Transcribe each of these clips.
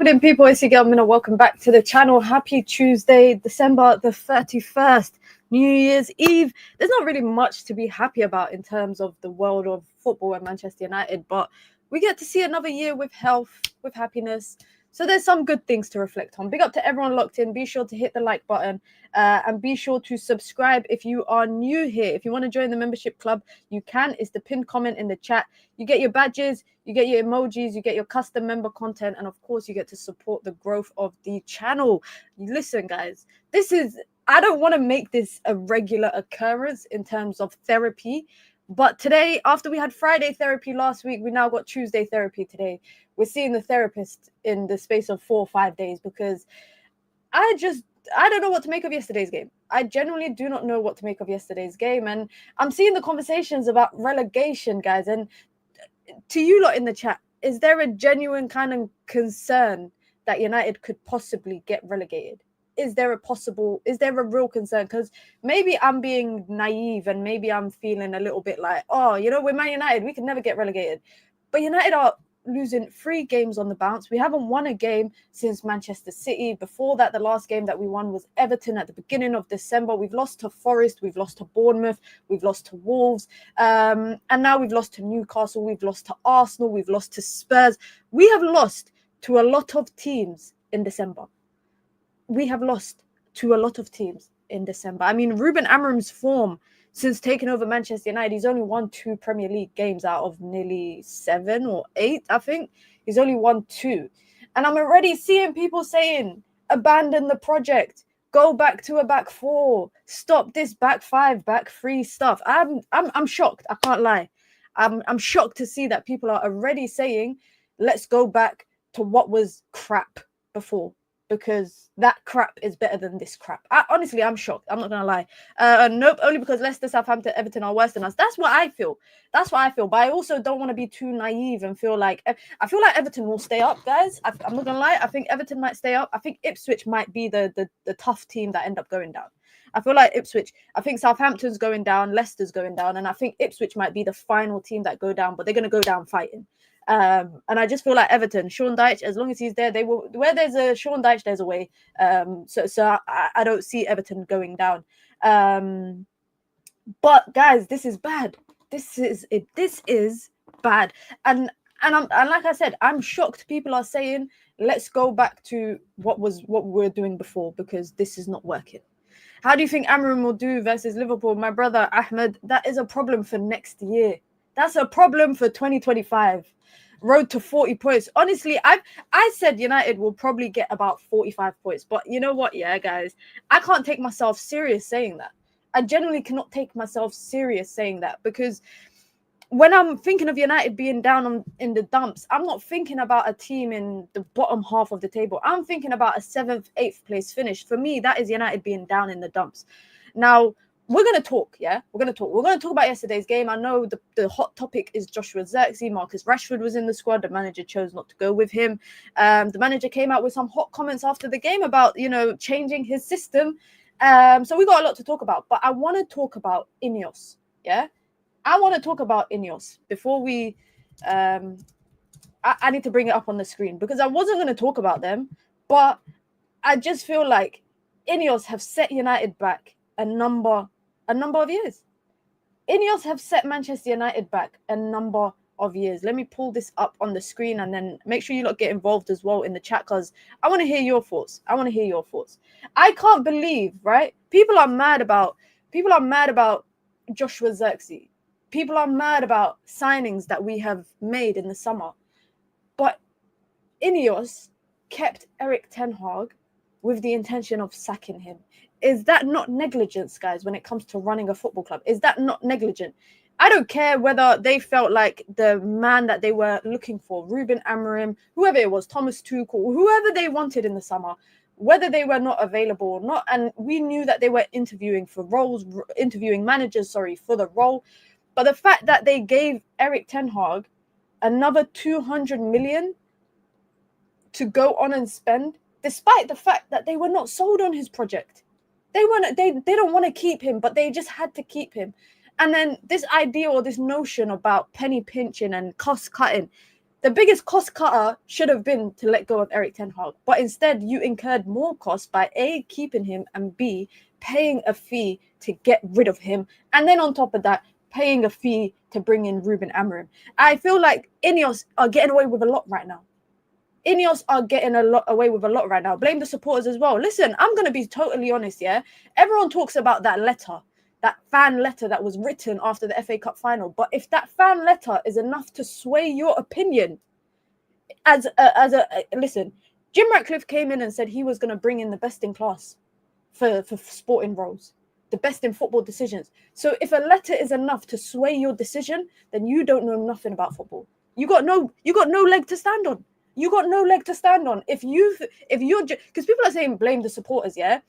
happening, people? It's your girl Mina. Welcome back to the channel. Happy Tuesday, December the 31st, New Year's Eve. There's not really much to be happy about in terms of the world of football and Manchester United, but we get to see another year with health, with happiness. So there's some good things to reflect on. Big up to everyone locked in. Be sure to hit the like button and be sure to subscribe if you are new here. If you want to join the membership club, you can. It's the pinned comment in the chat. You get your badges, you get your emojis, you get your custom member content, and of course you get to support the growth of the channel. Listen, guys, I don't want to make this a regular occurrence in terms of therapy, but today, after we had Friday therapy last week, we now got Tuesday therapy today. We're seeing the therapist in the space of 4 or 5 days because I don't know what to make of yesterday's game. I genuinely do not know what to make of yesterday's game. And I'm seeing the conversations about relegation, guys. And to you lot in the chat, is there a genuine kind of concern that United could possibly get relegated? Is there a real concern? Because maybe I'm being naive and maybe I'm feeling a little bit like, oh, you know, we're Man United, we can never get relegated. But United are losing 3 games on the bounce. We haven't won a game since Manchester City. Before that, the last game that we won was Everton at the beginning of December. We've lost to Forest, we've lost to Bournemouth, we've lost to Wolves, and now we've lost to Newcastle, we've lost to Arsenal, we've lost to Spurs. We have lost to a lot of teams in December. We have lost to a lot of teams in December. I mean, Ruben Amorim's form since taking over Manchester United, he's only won 2 Premier League games out of nearly 7 or 8, I think. He's only won 2. And I'm already seeing people saying, abandon the project, go back to a back 4, stop this back 5, back 3 stuff. I'm shocked. I can't lie. I'm shocked to see that people are already saying, let's go back to what was crap before, because that crap is better than this crap. Honestly, I'm shocked. I'm not going to lie. Nope, only because Leicester, Southampton, Everton are worse than us. That's what I feel. But I also don't want to be too naive and feel like... I feel like Everton will stay up, guys. I'm not going to lie. I think Everton might stay up. I think Ipswich might be the tough team that end up going down. I feel like Ipswich... I think Southampton's going down, Leicester's going down, and I think Ipswich might be the final team that go down, but they're going to go down fighting. And I just feel like Everton, Sean Dyche, as long as he's there, they will. Where there's a Sean Dyche, there's a way. So I don't see Everton going down. But guys, this is bad. This is bad. And like I said, I'm shocked. People are saying, let's go back to what we were doing before, because this is not working. How do you think Amorim will do versus Liverpool? My brother Ahmed, that is a problem for next year. That's a problem for 2025. Road to 40 points. Honestly, I said United will probably get about 45 points. But you know what? Yeah, guys, I can't take myself serious saying that. I genuinely cannot take myself serious saying that, because when I'm thinking of United being down in the dumps, I'm not thinking about a team in the bottom half of the table. I'm thinking about a 7th, 8th place finish. For me, that is United being down in the dumps. Now, we're going to talk, yeah? We're going to talk about yesterday's game. I know the hot topic is Joshua Zirkzee. Marcus Rashford was in the squad. The manager chose not to go with him. The manager came out with some hot comments after the game about, you know, changing his system. So we got a lot to talk about. But I want to talk about INEOS, yeah? I want to talk about INEOS before we... I need to bring it up on the screen, because I wasn't going to talk about them, but I just feel like INEOS have set United back a number of years. INEOS have set Manchester United back a number of years. Let me pull this up on the screen, and then make sure you lot get involved as well in the chat, because I want to hear your thoughts. I can't believe, right? People are mad about Joshua Zirkzee. People are mad about signings that we have made in the summer. But INEOS kept Erik ten Hag with the intention of sacking him. Is that not negligence, guys, when it comes to running a football club? Is that not negligent? I don't care whether they felt like the man that they were looking for, Ruben Amorim, whoever it was, Thomas Tuchel, whoever they wanted in the summer, whether they were not available or not. And we knew that they were interviewing managers for the role. But the fact that they gave Erik ten Hag another 200 million to go on and spend, despite the fact that they were not sold on his project. They don't want to keep him, but they just had to keep him. And then this idea or this notion about penny pinching and cost cutting, The biggest cost cutter should have been to let go of Erik ten Hag, but instead you incurred more costs by A, keeping him, and B, paying a fee to get rid of him, and then on top of that, paying a fee to bring in Ruben Amorim. I feel like INEOS are getting away with a lot right now. INEOS are getting away with a lot right now. Blame the supporters as well. Listen, I'm going to be totally honest, yeah? Everyone talks about that letter, that fan letter that was written after the FA Cup final. But if that fan letter is enough to sway your opinion, listen, Jim Ratcliffe came in and said he was going to bring in the best in class for sporting roles, the best in football decisions. So if a letter is enough to sway your decision, then you don't know nothing about football. You got no leg to stand on. You got no leg to stand on. If you're, because people are saying blame the supporters, yeah?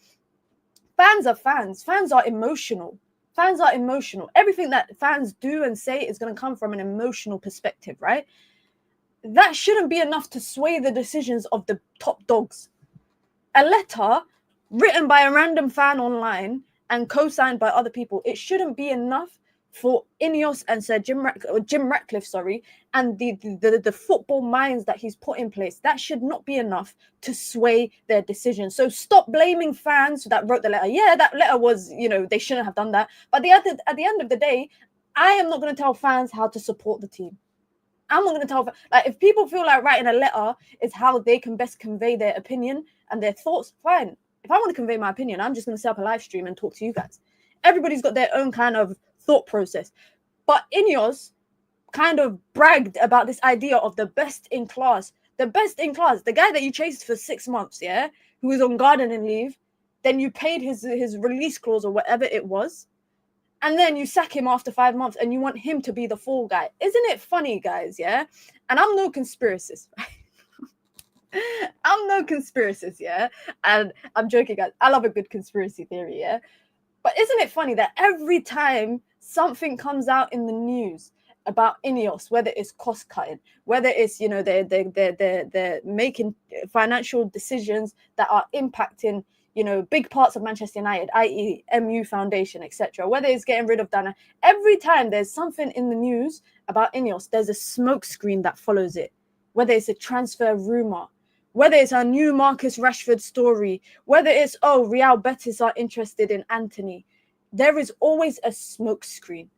Fans are fans. Fans are emotional. Fans are emotional. Everything that fans do and say is going to come from an emotional perspective, right? That shouldn't be enough to sway the decisions of the top dogs. A letter written by a random fan online and co-signed by other people, it shouldn't be enough for INEOS and Sir Jim Ratcliffe, and the football minds that he's put in place. That should not be enough to sway their decisions. So stop blaming fans that wrote the letter. Yeah, that letter was, they shouldn't have done that. But at the end of the day, I am not going to tell fans how to support the team. I'm not going to tell, if people feel like writing a letter is how they can best convey their opinion and their thoughts, fine. If I want to convey my opinion, I'm just going to set up a live stream and talk to you guys. Everybody's got their own kind of thought process. But INEOS kind of bragged about this idea of the best in class. The best in class, the guy that you chased for 6 months, yeah, who was on gardening leave, then you paid his release clause or whatever it was, and then you sack him after 5 months and you want him to be the fall guy. Isn't it funny, guys, yeah? And I'm no conspiracist, I'm no conspiracist, yeah? And I'm joking, guys. I love a good conspiracy theory, yeah? But isn't it funny that every time something comes out in the news about INEOS, whether it's cost cutting, whether it's, they're making financial decisions that are impacting, big parts of Manchester United, i.e. MU Foundation, etc., whether it's getting rid of Dana, every time there's something in the news about INEOS, there's a smoke screen that follows it, whether it's a transfer rumour, whether it's a new Marcus Rashford story, whether it's, Real Betis are interested in Anthony, there is always a smoke screen.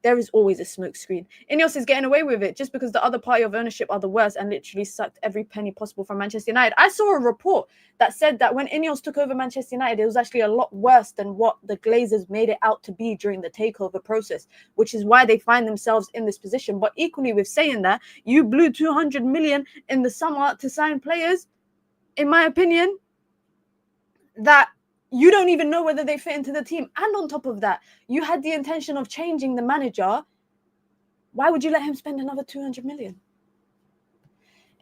There is always a smoke screen. INEOS is getting away with it just because the other party of ownership are the worst and literally sucked every penny possible from Manchester United. I saw a report that said that when INEOS took over Manchester United, it was actually a lot worse than what the Glazers made it out to be during the takeover process, which is why they find themselves in this position. But equally with saying that, you blew 200 million in the summer to sign players, in my opinion, that you don't even know whether they fit into the team. And on top of that, you had the intention of changing the manager. Why would you let him spend another 200 million?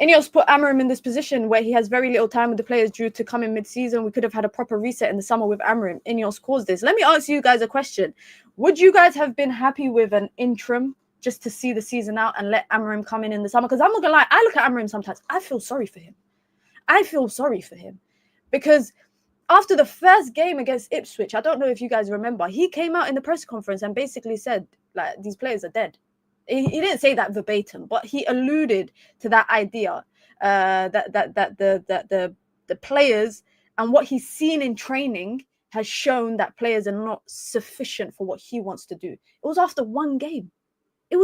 INEOS put Amorim in this position where he has very little time with the players due to come in mid-season. We could have had a proper reset in the summer with Amorim. INEOS caused this. Let me ask you guys a question. Would you guys have been happy with an interim just to see the season out and let Amorim come in the summer? Because I'm not going to lie, I look at Amorim sometimes. I feel sorry for him. Because after the first game against Ipswich, I don't know if you guys remember, he came out in the press conference and basically said, these players are dead. He didn't say that verbatim, but he alluded to that idea that the players and what he's seen in training has shown that players are not sufficient for what he wants to do. It was after one game. He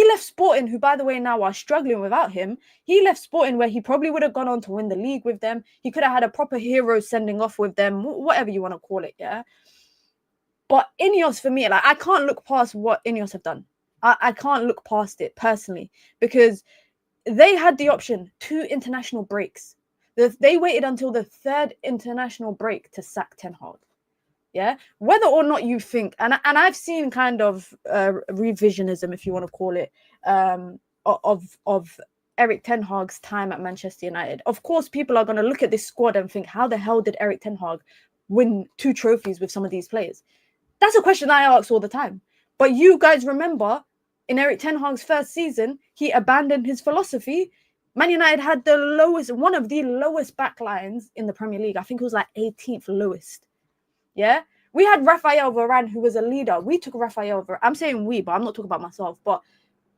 left Sporting, who, by the way, now are struggling without him. He left Sporting where he probably would have gone on to win the league with them. He could have had a proper hero sending off with them, whatever you want to call it, yeah? But INEOS, for me, I can't look past what INEOS have done. I can't look past it, personally, because they had the option, 2 international breaks. They waited until the 3rd international break to sack Ten Hag. Yeah, whether or not you think, and I've seen kind of revisionism, if you want to call it, of Erik ten Hag's time at Manchester United. Of course, people are going to look at this squad and think, how the hell did Erik ten Hag win 2 trophies with some of these players? That's a question I ask all the time. But you guys remember, in Erik ten Hag's first season, he abandoned his philosophy. Man United had one of the lowest backlines in the Premier League. I think it was like 18th lowest. Yeah, we had Raphael Varane, who was a leader. We took Raphael Varane. I'm saying we, but I'm not talking about myself. But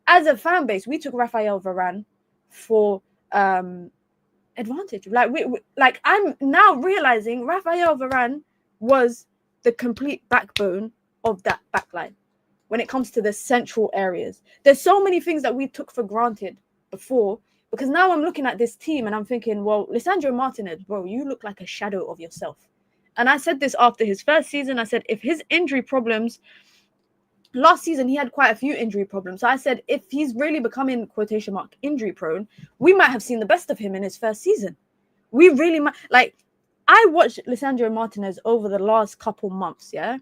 as a fan base, we took Raphael Varane for advantage. Like I'm now realizing Raphael Varane was the complete backbone of that backline when it comes to the central areas. There's so many things that we took for granted before, because now I'm looking at this team and I'm thinking, well, Lisandro Martinez, bro, you look like a shadow of yourself. And I said this after his first season. I said, if his injury problems, last season he had quite a few injury problems. So I said, if he's really becoming, quotation mark, injury prone, we might have seen the best of him in his first season. We really might. Like, I watched Lisandro Martinez over the last couple months, yeah?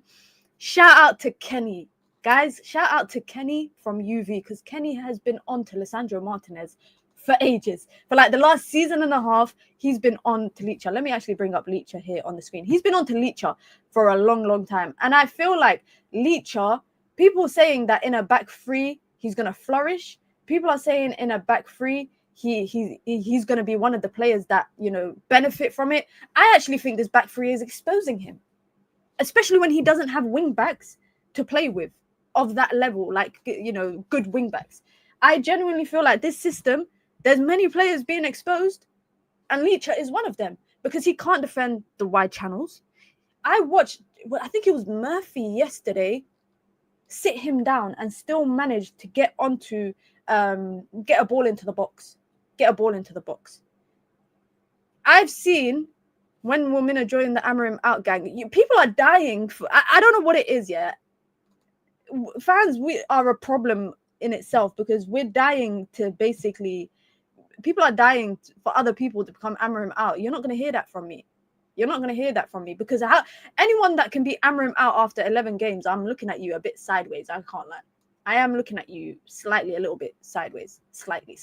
Shout out to Kenny. Guys, shout out to Kenny from UV, because Kenny has been on to Lisandro Martinez for ages. For like the last season and a half, he's been on to Licha. Let me actually bring up Licha here on the screen. He's been on to Licha for a long, long time. And I feel like Licha, people saying that in a back three, he's going to flourish. People are saying in a back three, he's going to be one of the players that, you know, benefit from it. I actually think this back three is exposing him, especially when he doesn't have wing backs to play with of that level, like, you know, good wing backs. I genuinely feel like this system, there's many players being exposed, and Licha is one of them, because he can't defend the wide channels. I watched, I think it was Murphy yesterday, sit him down and still managed to get onto, get a ball into the box. I've seen when Womina joined the Amorim out gang, people are dying. I don't know what it is yet. Fans, we are a problem in itself, because we're dying to basically, people are dying for other people to become Amorim out. You're not going to hear that from me. Because anyone that can be Amorim out after 11 games, I'm looking at you a bit sideways. I can't lie. I am looking at you slightly, a little bit sideways, slightly.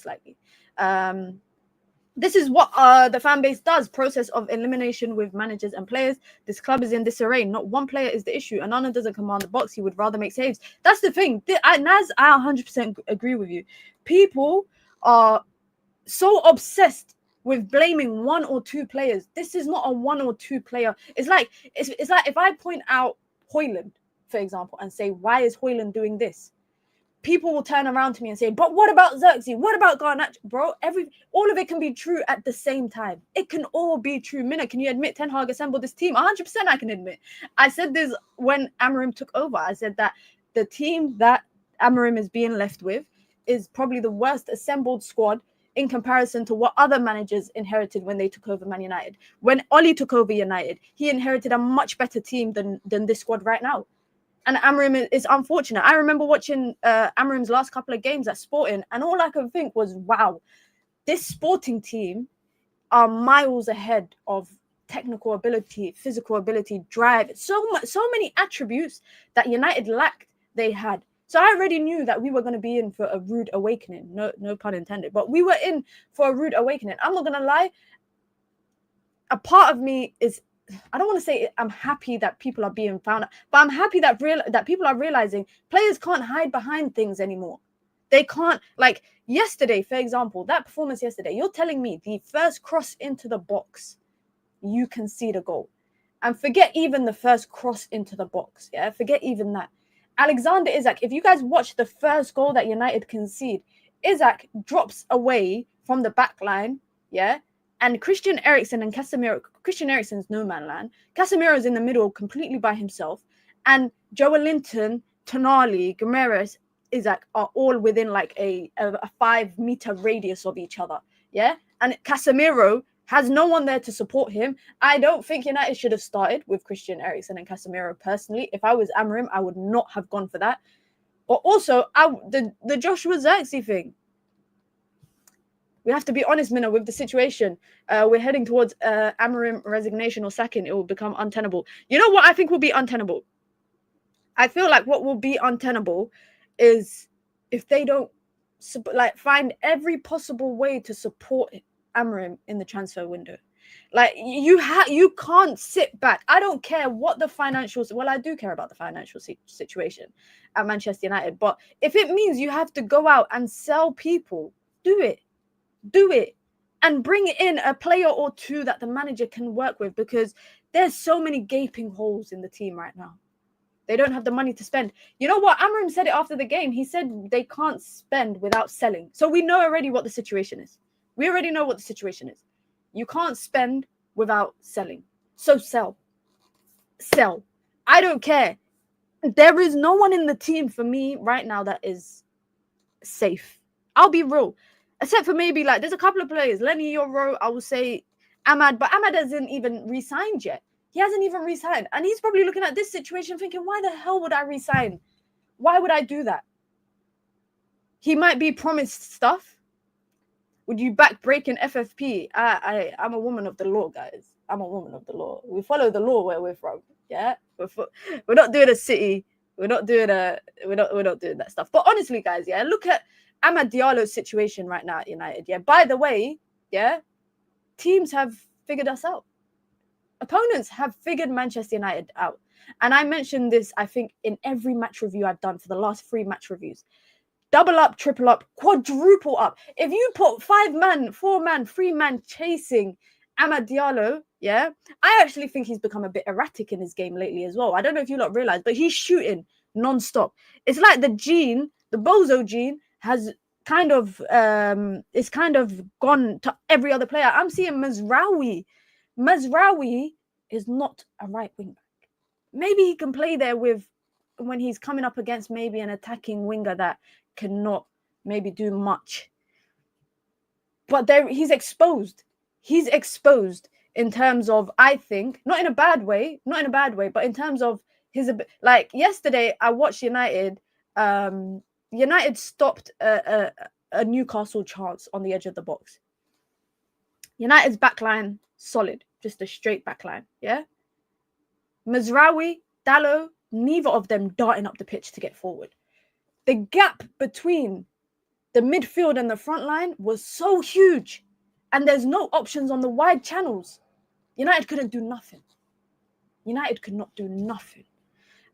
This is what the fan base does. Process of elimination with managers and players. This club is in disarray. Not one player is the issue. Anana doesn't command the box. He would rather make saves. That's the thing. Naz, I 100% agree with you. People are so obsessed with blaming one or two players. This is not a one or two player. It's like if I point out Hojlund, for example, and say, why is Hojlund doing this? People will turn around to me and say, but what about Zirkzee? What about Garnacho? Bro, all of it can be true at the same time. It can all be true. Minna, can you admit Ten Hag assembled this team? 100% I can admit. I said this when Amorim took over. I said that the team that Amorim is being left with is probably the worst assembled squad in comparison to what other managers inherited when they took over Man United. When Oli took over United, he inherited a much better team than this squad right now. And Amorim is unfortunate. I remember watching Amorim's last couple of games at Sporting, and all I could think was, wow, this Sporting team are miles ahead of technical ability, physical ability, drive. So many attributes that United lacked, they had. So I already knew that we were going to be in for a rude awakening. No pun intended. But we were in for a rude awakening. I'm not going to lie. A part of me is, I don't want to say I'm happy that people are being found out, but I'm happy that people are realizing players can't hide behind things anymore. They can't, like yesterday, for example, that performance yesterday, you're telling me the first cross into the box, you concede a goal. And forget even the first cross into the box, yeah? Forget even that. Alexander Isak, if you guys watch the first goal that United concede, Isak drops away from the back line, yeah? And Christian Eriksen and Casemiro, Christian Eriksen's no man land. Casemiro's in the middle completely by himself. And Joelinton, Tonali, Guimaraes, Isak are all within like a 5-meter radius of each other. Yeah. And Casemiro has no one there to support him. I don't think United should have started with Christian Eriksen and Casemiro personally. If I was Amorim, I would not have gone for that. But also, the Joshua Zirkzee thing. We have to be honest, Minna, with the situation. We're heading towards Amorim resignation or sacking. It will become untenable. You know what I think will be untenable? I feel like what will be untenable is if they don't find every possible way to support Amorim in the transfer window. Like you can't sit back. I don't care what the financial. Well, I do care about the financial situation at Manchester United. But if it means you have to go out and sell people, do it. And bring in a player or two that the manager can work with, because there's so many gaping holes in the team right now. They don't have the money to spend. You know what? Amorim said it after the game. He said they can't spend without selling. So we know already what the situation is. We already know what the situation is. You can't spend without selling. So sell. Sell. I don't care. There is no one in the team for me right now that is safe. I'll be real. Except for maybe like there's a couple of players. Lenny Yoro, I will say Ahmad, but Ahmad hasn't even re-signed yet. He hasn't even re-signed. And he's probably looking at this situation thinking, why the hell would I re-sign? Why would I do that? He might be promised stuff. Would you back breaking FFP? I'm a woman of the law, guys. I'm a woman of the law. We follow the law where we're from. Yeah, we're not doing a city. We're not doing we're not doing that stuff. But honestly, guys, yeah, look at Amad Diallo's situation right now at United. Yeah, by the way, yeah, teams have figured us out. Opponents have figured Manchester United out. And I mentioned this, I think, in every match review I've done for the last 3 match reviews. Double up, triple up, quadruple up. If you put 5 man, 4 man, 3 man chasing Amad Diallo, yeah, I actually think he's become a bit erratic in his game lately as well. I don't know if you lot realize, but he's shooting non-stop. It's like the bozo gene has kind of it's kind of gone to every other player. I'm seeing Mazraoui. Mazraoui is not a right wing back. Maybe he can play there with when he's coming up against maybe an attacking winger that cannot maybe do much. But there he's exposed. He's exposed in terms of, I think, not in a bad way, but in terms of his, like yesterday I watched United. United stopped a Newcastle chance on the edge of the box. United's backline solid, just a straight backline. Yeah, Mazraoui, Diallo, neither of them darting up the pitch to get forward. The gap between the midfield and the front line was so huge, and there's no options on the wide channels. United couldn't do nothing. United could not do nothing.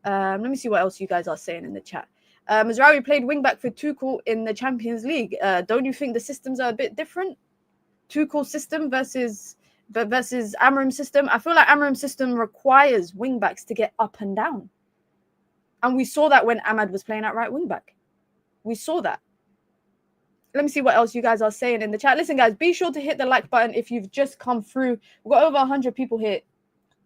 Let me see what else you guys are saying in the chat. Mazraoui played wing-back for Tuchel in the Champions League. Don't you think the systems are a bit different? Tuchel system versus Amorim system. I feel like Amorim system requires wing-backs to get up and down. And we saw that when Ahmad was playing at right wing-back. We saw that. Let me see what else you guys are saying in the chat. Listen, guys, be sure to hit the like button if you've just come through. We've got over 100 people here.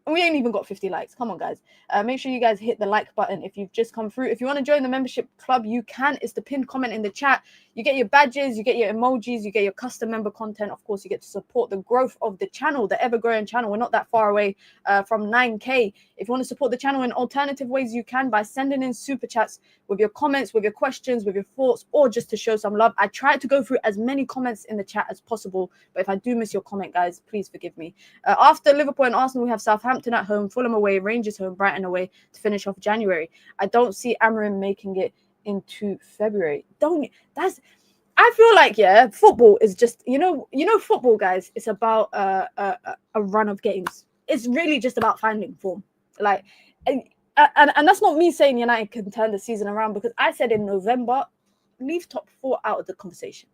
And we ain't even got 50 likes. Come on, guys. Make sure you guys hit the like button if you've just come through. If you want to join the membership club, you can. It's the pinned comment in the chat. You get your badges, you get your emojis, you get your custom member content. Of course, you get to support the growth of the channel, the ever-growing channel. We're not that far away from 9K. If you want to support the channel in alternative ways, you can by sending in super chats with your comments, with your questions, with your thoughts, or just to show some love. I try to go through as many comments in the chat as possible, but if I do miss your comment, guys, please forgive me. After Liverpool and Arsenal, we have Southampton at home, Fulham away, Rangers home, Brighton away to finish off January. I don't see Amorim making it into February. I feel like, yeah, football is just, you know, football, guys, it's about a run of games. It's really just about finding form. Like, and that's not me saying United can turn the season around, because I said in November, leave top 4 out of the conversation.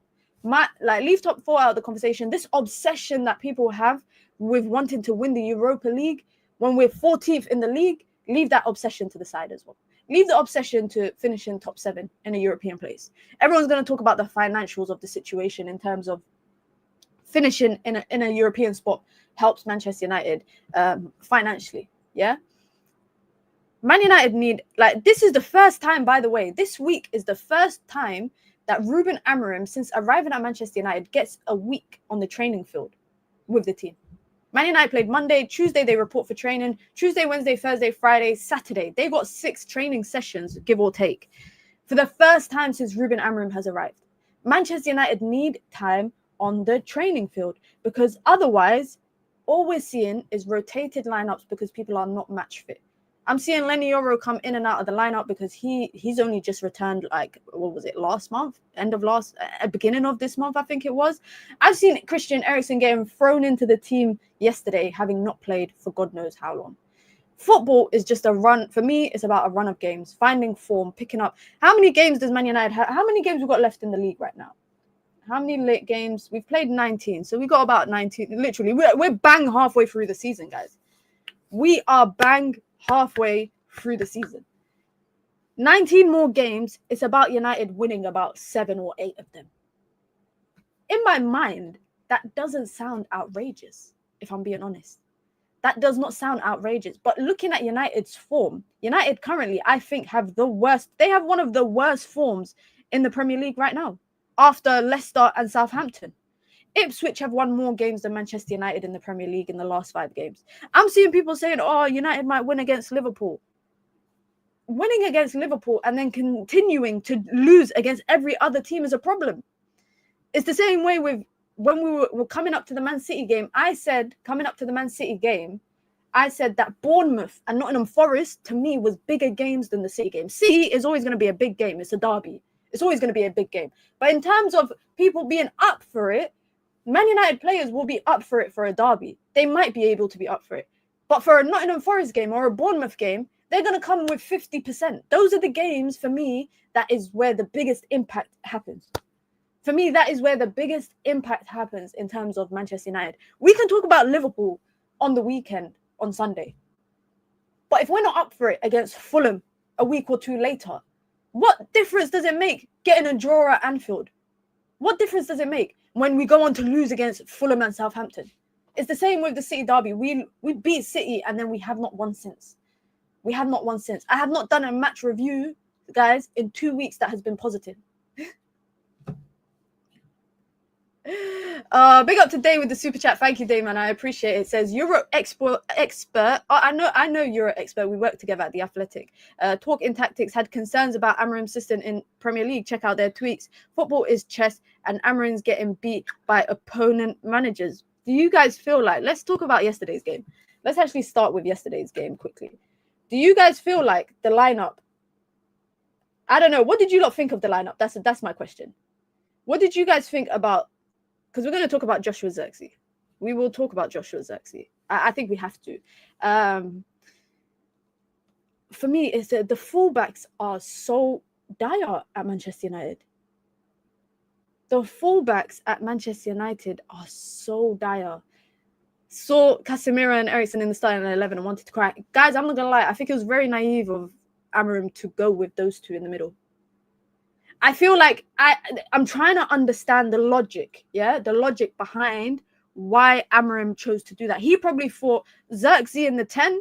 Leave top 4 out of the conversation. This obsession that people have with wanting to win the Europa League when we're 14th in the league, leave that obsession to the side as well. Leave the obsession to finishing top 7 in a European place. Everyone's going to talk about the financials of the situation in terms of finishing in a European spot helps Manchester United financially. Yeah. Man United need, this is the first time, by the way, this week is the first time that Ruben Amorim, since arriving at Manchester United, gets a week on the training field with the team. Man United played Monday, Tuesday they report for training, Tuesday, Wednesday, Thursday, Friday, Saturday. They got 6 training sessions, give or take, for the first time since Ruben Amorim has arrived. Manchester United need time on the training field, because otherwise, all we're seeing is rotated lineups because people are not match fit. I'm seeing Lenny Yoro come in and out of the lineup because he's only just returned, last month? Beginning of this month, I think it was. I've seen Christian Eriksen getting thrown into the team yesterday, having not played for God knows how long. Football is just a run. For me, it's about a run of games, finding form, picking up. How many games does Man United have? How many games we've got left in the league right now? How many late games? We've played 19, so we got about 19. Literally, we're bang halfway through the season, guys. We are bang halfway through the season. 19 more games, it's about United winning about 7 or 8 of them. In my mind, that doesn't sound outrageous, if I'm being honest. That does not sound outrageous. But looking at United's form, United currently, I think, have the worst. They have one of the worst forms in the Premier League right now, after Leicester and Southampton. Ipswich have won more games than Manchester United in the Premier League in the last 5 games. I'm seeing people saying, oh, United might win against Liverpool. Winning against Liverpool and then continuing to lose against every other team is a problem. It's the same way with when we were coming up to the Man City game. I said, coming up to the Man City game, I said that Bournemouth and Nottingham Forest, to me, was bigger games than the City game. City is always going to be a big game. It's a derby. It's always going to be a big game. But in terms of people being up for it, Man United players will be up for it for a derby. They might be able to be up for it. But for a Nottingham Forest game or a Bournemouth game, they're going to come with 50%. Those are the games, for me, that is where the biggest impact happens. For me, that is where the biggest impact happens in terms of Manchester United. We can talk about Liverpool on the weekend, on Sunday. But if we're not up for it against Fulham a week or 2 later, what difference does it make getting a draw at Anfield? What difference does it make when we go on to lose against Fulham and Southampton? It's the same with the City derby. We beat City and then we have not won since. We have not won since. I have not done a match review, guys, in 2 weeks that has been positive. Big up to Day with the super chat. Thank you, Day, man. I appreciate it. It says Euro expert. Oh, I know Euro expert. We work together at the Athletic. Talk in Tactics had concerns about Amorim's system in Premier League. Check out their tweets. Football is chess, and Amorim's getting beat by opponent managers. Do you guys feel like? Let's talk about yesterday's game. Let's actually start with yesterday's game quickly. Do you guys feel like the lineup? I don't know. What did you lot think of the lineup? That's my question. What did you guys think about? Because we're going to talk about Joshua Zirkzee. We will talk about Joshua Zirkzee. I think we have to. For me, it's the fullbacks are so dire at Manchester United. The fullbacks at Manchester United are so dire. Saw Casemiro and Eriksen in the starting 11 and wanted to cry. Guys, I'm not going to lie. I think it was very naive of Amorim to go with those two in the middle. I feel like I'm trying to understand the logic, the logic behind why Amorim chose to do that. He probably thought Zirkzee in the 10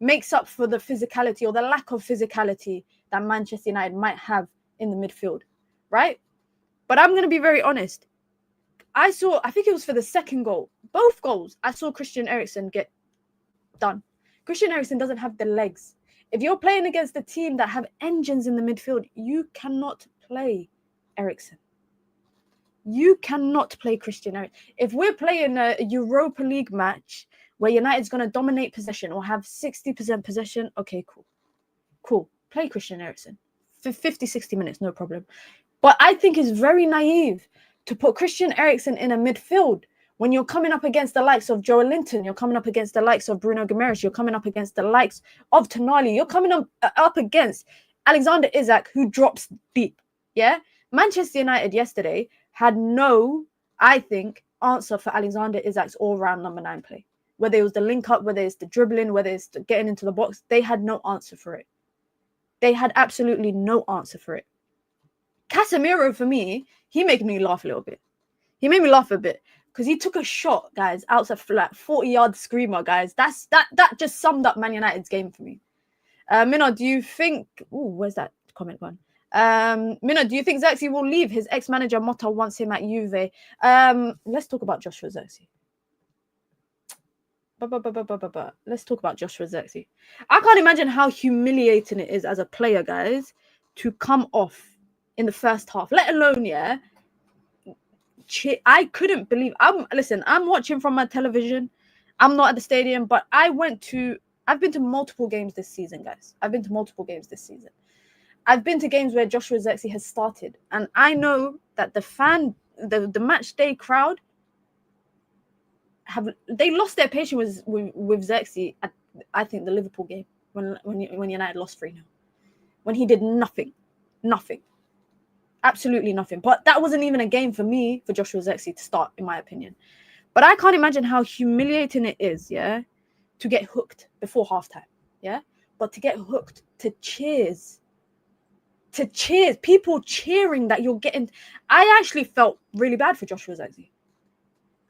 makes up for the physicality or the lack of physicality that Manchester United might have in the midfield, right? But I'm going to be very honest. I think it was for the second goal, both goals, I saw Christian Eriksen get done. Christian Eriksen doesn't have the legs. If you're playing against a team that have engines in the midfield, you cannot play Eriksen. You cannot play Christian Eriksen. If we're playing a Europa League match where United's going to dominate possession or have 60% possession, okay, cool. Play Christian Eriksen. For 50, 60 minutes, no problem. But I think it's very naive to put Christian Eriksen in a midfield when you're coming up against the likes of Joe Linton, you're coming up against the likes of Bruno Guimaraes, you're coming up against the likes of Tonali, you're coming up against Alexander Isak, who drops deep. Yeah, Manchester United yesterday had no, I think, answer for Alexander Isak's all-round number 9 play. Whether it was the link up, whether it's the dribbling, whether it's the getting into the box, they had no answer for it. They had absolutely no answer for it. Casemiro, for me, he made me laugh a little bit. He made me laugh a bit because he took a shot, guys, outside for like 40-yard screamer, guys. That just summed up Man United's game for me. Mina, do you think? Oh, where's that comment gone? Mina, do you think Zirkzee will leave? His ex-manager Motta wants him at Juve. Let's talk about Joshua Zirkzee. Let's talk about Joshua Zirkzee. I can't imagine how humiliating it is as a player, guys, to come off in the first half, let alone, I couldn't believe. I'm watching from my television. I'm not at the stadium, but I've been to multiple games this season, guys. I've been to games where Joshua Zirkzee has started, and I know that the match day crowd they lost their patience with Zirkzee at, I think, the Liverpool game when United lost 3-0, when he did nothing, absolutely nothing. But that wasn't even a game for Joshua Zirkzee to start, in my opinion. But I can't imagine how humiliating it is, to get hooked before halftime, but to get hooked to cheers to cheers, people cheering that you're getting. I actually felt really bad for Joshua Zirkzee.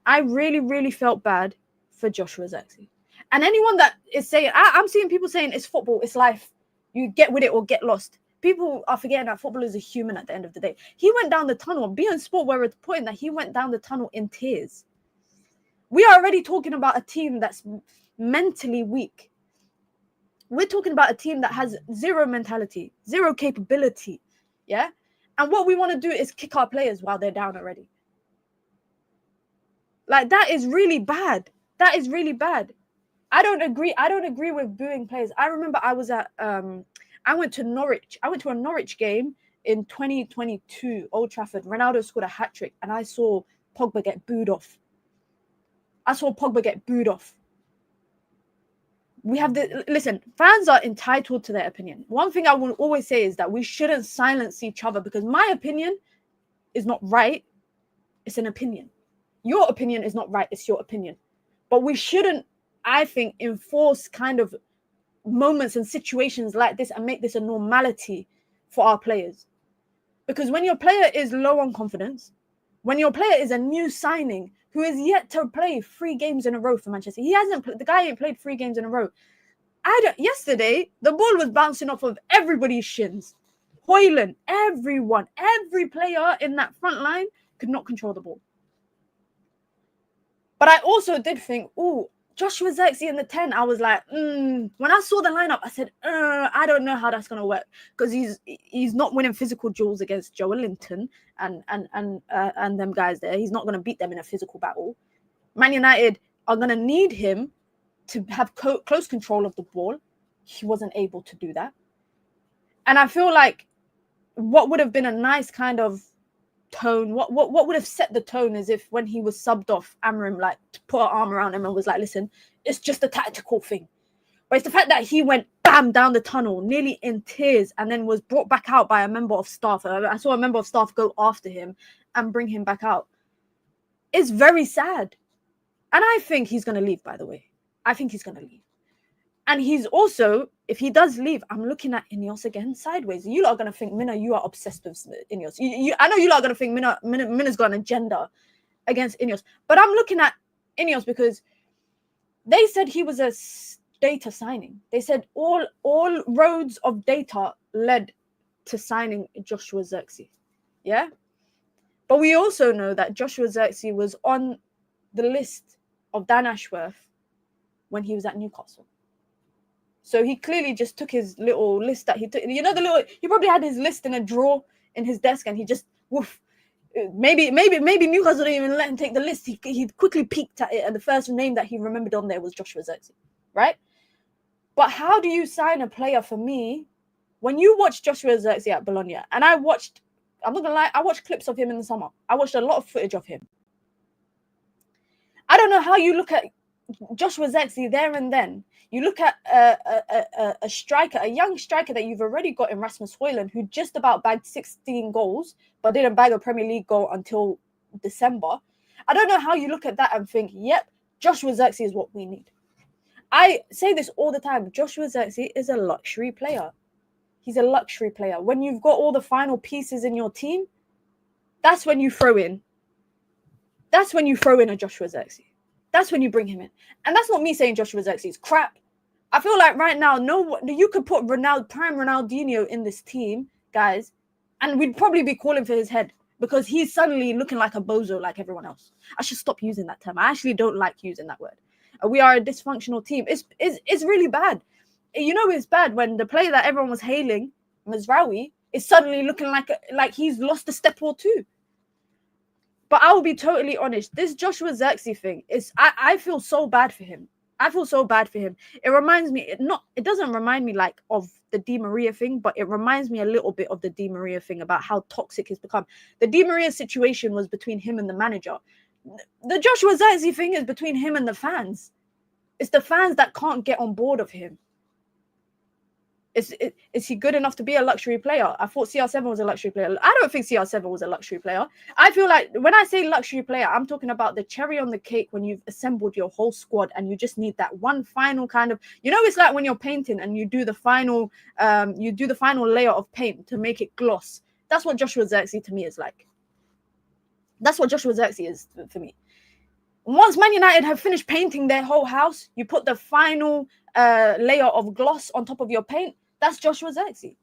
I really, really felt bad for Joshua Zirkzee. And anyone that is saying, I'm seeing people saying it's football, it's life. You get with it or get lost. People are forgetting that football is a human at the end of the day. He went down the tunnel. Beyond Sport were reporting that he went down the tunnel in tears. We are already talking about a team that's mentally weak. We're talking about a team that has zero mentality, zero capability. Yeah? And what we want to do is kick our players while they're down already. Like, that is really bad. That is really bad. I don't agree with booing players. I remember I was at I went to Norwich. I went to a Norwich game in 2022, Old Trafford. Ronaldo scored a hat-trick and I saw Pogba get booed off. We have listen, fans are entitled to their opinion. One thing I will always say is that we shouldn't silence each other, because my opinion is not right. It's an opinion. Your opinion is not right. It's your opinion. But we shouldn't, I think, enforce kind of moments and situations like this and make this a normality for our players. Because when your player is low on confidence, when your player is a new signing who is yet to play 3 games in a row for Manchester, the guy ain't played 3 games in a row. Yesterday, the ball was bouncing off of everybody's shins. Hojlund, everyone, every player in that front line could not control the ball. But I also did think, Joshua Zirkzee in the 10, I was like, when I saw the lineup, I said, I don't know how that's going to work, because he's not winning physical duels against Joe Linton and them guys there. He's not going to beat them in a physical battle. Man United are going to need him to have close control of the ball. He wasn't able to do that. And I feel like what would have been a nice kind of tone, what would have set the tone is if when he was subbed off, Amorim like put an arm around him and was like, listen, it's just a tactical thing. But it's the fact that he went bam down the tunnel nearly in tears and then was brought back out by a member of staff. I saw a member of staff go after him and bring him back out. It's very sad. And I think he's going to leave, by the way. I think he's going to leave. And he's also, if he does leave, I'm looking at INEOS again sideways. You lot are going to think, Minna, you are obsessed with INEOS. I know you lot are going to think Minna's got an agenda against INEOS. But I'm looking at INEOS because they said he was a data signing. They said all roads of data led to signing Joshua Zirkzee. Yeah? But we also know that Joshua Zirkzee was on the list of Dan Ashworth when he was at Newcastle. So he clearly just took his little list that he took. You know, he probably had his list in a drawer in his desk, and he just maybe Newcastle didn't even let him take the list. He quickly peeked at it, and the first name that he remembered on there was Joshua Zirkzee, right? But how do you sign a player? For me, when you watch Joshua Zirkzee at Bologna, and I'm not gonna lie, I watched clips of him in the summer. I watched a lot of footage of him. I don't know how you look at Joshua Zirkzee there and then. You look at a striker, a young striker that you've already got in Rasmus Hojlund, who just about bagged 16 goals, but didn't bag a Premier League goal until December. I don't know how you look at that and think, yep, Joshua Zirkzee is what we need. I say this all the time. Joshua Zirkzee is a luxury player. He's a luxury player. When you've got all the final pieces in your team, that's when you throw in. That's when you throw in a Joshua Zirkzee. That's when you bring him in. And that's not me saying Joshua Zirkzee is crap. I feel like right now, you could put prime Ronaldinho in this team, guys, and we'd probably be calling for his head because he's suddenly looking like a bozo like everyone else. I should stop using that term. I actually don't like using that word. We are a dysfunctional team. It's really bad. You know, it's bad when the player that everyone was hailing, Mazraoui, is suddenly looking like he's lost a step or two. But I will be totally honest. This Joshua Zirkzee thing is, I feel so bad for him. I feel so bad for him. It reminds me, it doesn't remind me like of the Di Maria thing, but it reminds me a little bit of the Di Maria thing about how toxic it's become. The Di Maria situation was between him and the manager. The Joshua Zirkzee thing is between him and the fans. It's the fans that can't get on board of him. Is he good enough to be a luxury player? I thought CR7 was a luxury player. I don't think CR7 was a luxury player. I feel like when I say luxury player, I'm talking about the cherry on the cake when you've assembled your whole squad and you just need that one final kind of, it's like when you're painting and you do the final layer of paint to make it gloss. That's what Joshua Zirkzee to me is like. That's what Joshua Zirkzee is for me. Once Man United have finished painting their whole house, you put the final layer of gloss on top of your paint. That's Joshua Zirkzee.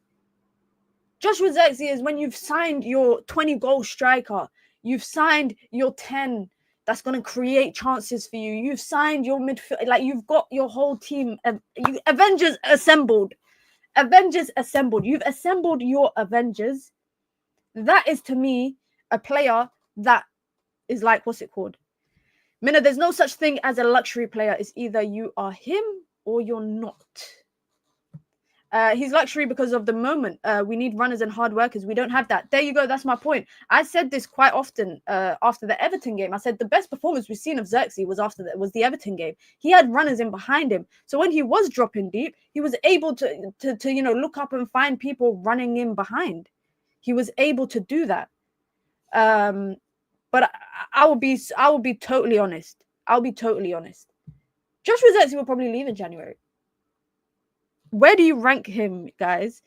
Joshua Zirkzee is when you've signed your 20-goal striker. You've signed your 10 that's going to create chances for you. You've signed your midfield. Like, you've got your whole team. Avengers assembled. Avengers assembled. You've assembled your Avengers. That is, to me, a player that is like, what's it called? Mina, there's no such thing as a luxury player. It's either you are him or you're not. He's luxury because of the moment. We need runners and hard workers. We don't have that. There you go. That's my point. I said this quite often after the Everton game. I said the best performance we've seen of Zirkzee was the Everton game. He had runners in behind him. So when he was dropping deep, he was able to look up and find people running in behind. He was able to do that. But I will be totally honest. I'll be totally honest. Joshua Zirkzee will probably leave in January. Where do you rank him, guys?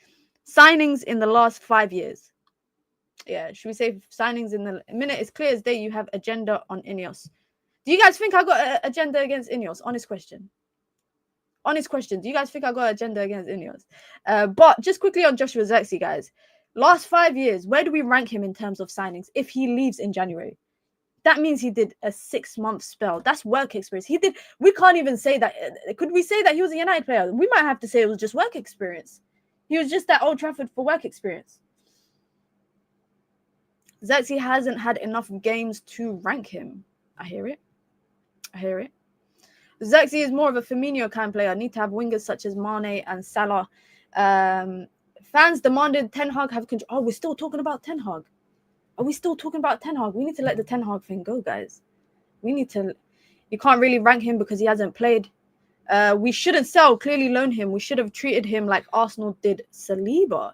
Signings in the last 5 years. Yeah, should we say signings in the minute? It's clear as day you have agenda on INEOS. Do you guys think I got an agenda against INEOS? Honest question. Honest question. Do you guys think I got an agenda against INEOS? But just quickly on Joshua Zirkzee, guys. Last 5 years, where do we rank him in terms of signings if he leaves in January? That means he did a 6-month spell. That's work experience. We can't even say that. Could we say that he was a United player? We might have to say it was just work experience. He was just at Old Trafford for work experience. Zirkzee hasn't had enough games to rank him. I hear it. Zirkzee is more of a Firmino kind of player. Need to have wingers such as Mane and Salah. Fans demanded Ten Hag have control. Oh, we're still talking about Ten Hag. Are we still talking about Ten Hag? We need to let the Ten Hag thing go, guys. You can't really rank him because he hasn't played. We shouldn't sell, clearly loan him. We should have treated him like Arsenal did Saliba.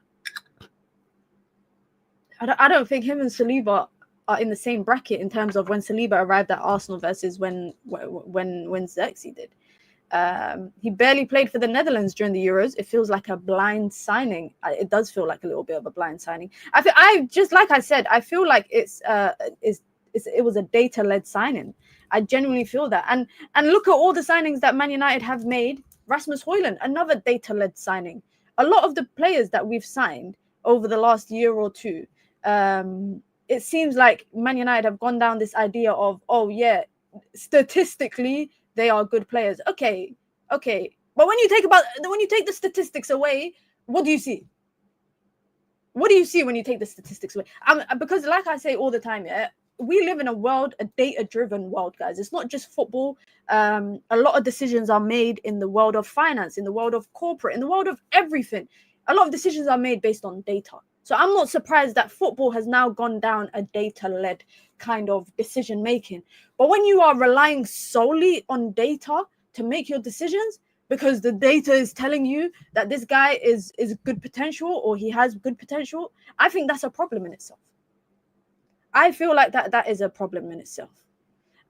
I don't think him and Saliba are in the same bracket in terms of when Saliba arrived at Arsenal versus when Zirkzee did. He barely played for the Netherlands during the Euros. It feels like a blind signing. It does feel like a little bit of a blind signing. I just like I said, I feel like it was a data-led signing. I genuinely feel that. And look at all the signings that Man United have made. Rasmus Hojlund, another data-led signing. A lot of the players that we've signed over the last year or two, it seems like Man United have gone down this idea of, oh yeah, statistically they are good players. Okay. But when you take the statistics away, what do you see? What do you see when you take the statistics away? Because like I say all the time, yeah, we live in a data-driven world, guys. It's not just football. A lot of decisions are made in the world of finance, in the world of corporate, in the world of everything. A lot of decisions are made based on data. So I'm not surprised that football has now gone down a data-led kind of decision making. But when you are relying solely on data to make your decisions, because the data is telling you that this guy is good potential or he has good potential, I think that's a problem in itself. I feel like that is a problem in itself.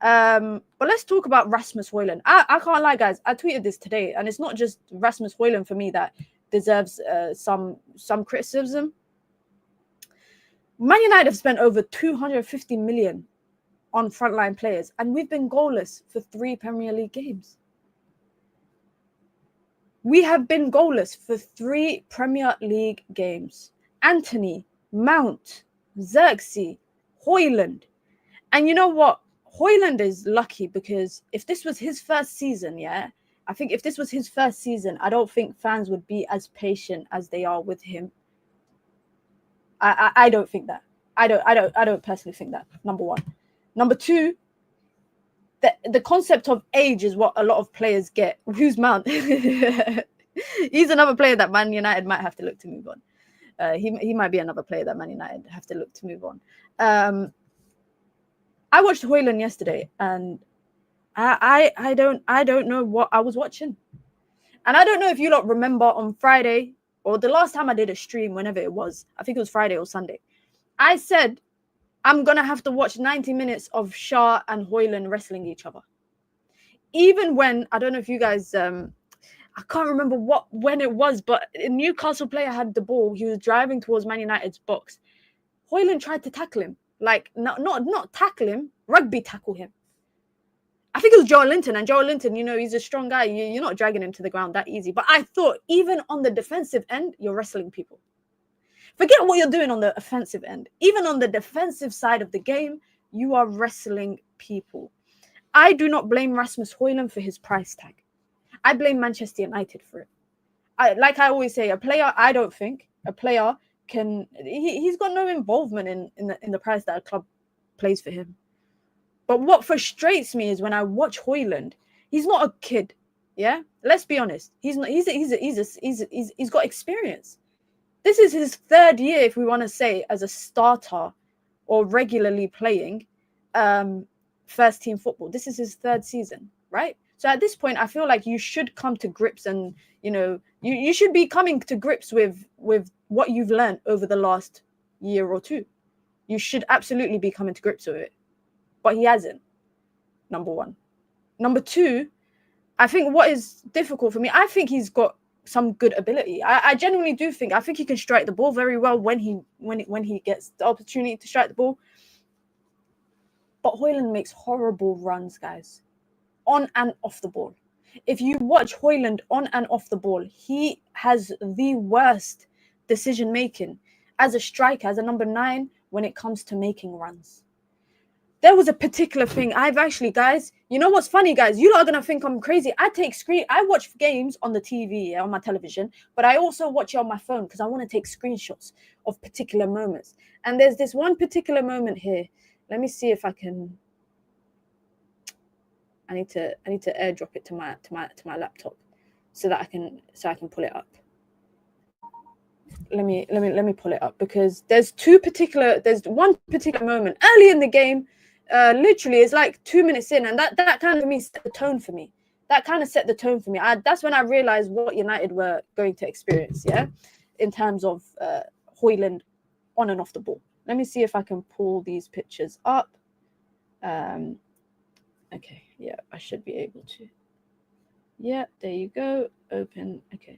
But let's talk about Rasmus Hojlund. I can't lie, guys. I tweeted this today, and it's not just Rasmus Hojlund for me that deserves some criticism. Man United have spent over 250 million on frontline players, and we've been goalless for 3 Premier League games. We have been goalless for 3 Premier League games. Anthony, Mount, Zirkzee, Hojlund. And you know what? Hojlund is lucky because if this was his first season, I think if this was his first season, I don't think fans would be as patient as they are with him. I don't think that. I don't personally think that. Number one. Number two, the concept of age is what a lot of players get. Who's Mount? He's another player that Man United might have to look to move on. He might be another player that Man United have to look to move on. I watched Hojlund yesterday, and I don't know what I was watching. And I don't know if you lot remember on Friday, or the last time I did a stream, whenever it was, I think it was Friday or Sunday, I said, I'm going to have to watch 90 minutes of Shah and Hojlund wrestling each other. Even when, I don't know if you guys, I can't remember when it was, but a Newcastle player had the ball. He was driving towards Man United's box. Hojlund tried to tackle him. Like, not tackle him, rugby tackle him. I think it was Joe Linton, and Joe Linton, you know, he's a strong guy. You're not dragging him to the ground that easy. But I thought, even on the defensive end, you're wrestling people. Forget what you're doing on the offensive end. Even on the defensive side of the game, you are wrestling people. I do not blame Rasmus Hojlund for his price tag. I blame Manchester United for it. Like I always say, a player, I don't think a player can. He's got no involvement in the price that a club plays for him. But what frustrates me is when I watch Hojlund, he's not a kid. Yeah, let's be honest. He's not. He's got experience. This is his third year, if we want to say, as a starter or regularly playing first team football. This is his third season, right? So at this point, I feel like you should come to grips, and you should be coming to grips with what you've learned over the last year or two. You should absolutely be coming to grips with it. But he hasn't, number one. Number two, I think what is difficult for me, I think he's got some good ability. I genuinely do think. I think he can strike the ball very well when he gets the opportunity to strike the ball. But Hojlund makes horrible runs, guys, on and off the ball. If you watch Hojlund on and off the ball, he has the worst decision making as a striker, as a number 9, when it comes to making runs. There was a particular thing I've actually, guys, you know what's funny, guys? You lot are going to think I'm crazy. I watch games on the TV, on my television, but I also watch it on my phone because I want to take screenshots of particular moments. And there's this one particular moment here. Let me see if I can. I need to airdrop it to my laptop so that I can pull it up. Let me pull it up, because there's one particular moment early in the game. Literally, it's like 2 minutes in, and that kind of set the tone for me. That kind of set the tone for me. That's when I realized what United were going to experience, yeah, in terms of Hojlund on and off the ball. Let me see if I can pull these pictures up. Okay, yeah, I should be able to. Yeah, there you go. Open. Okay.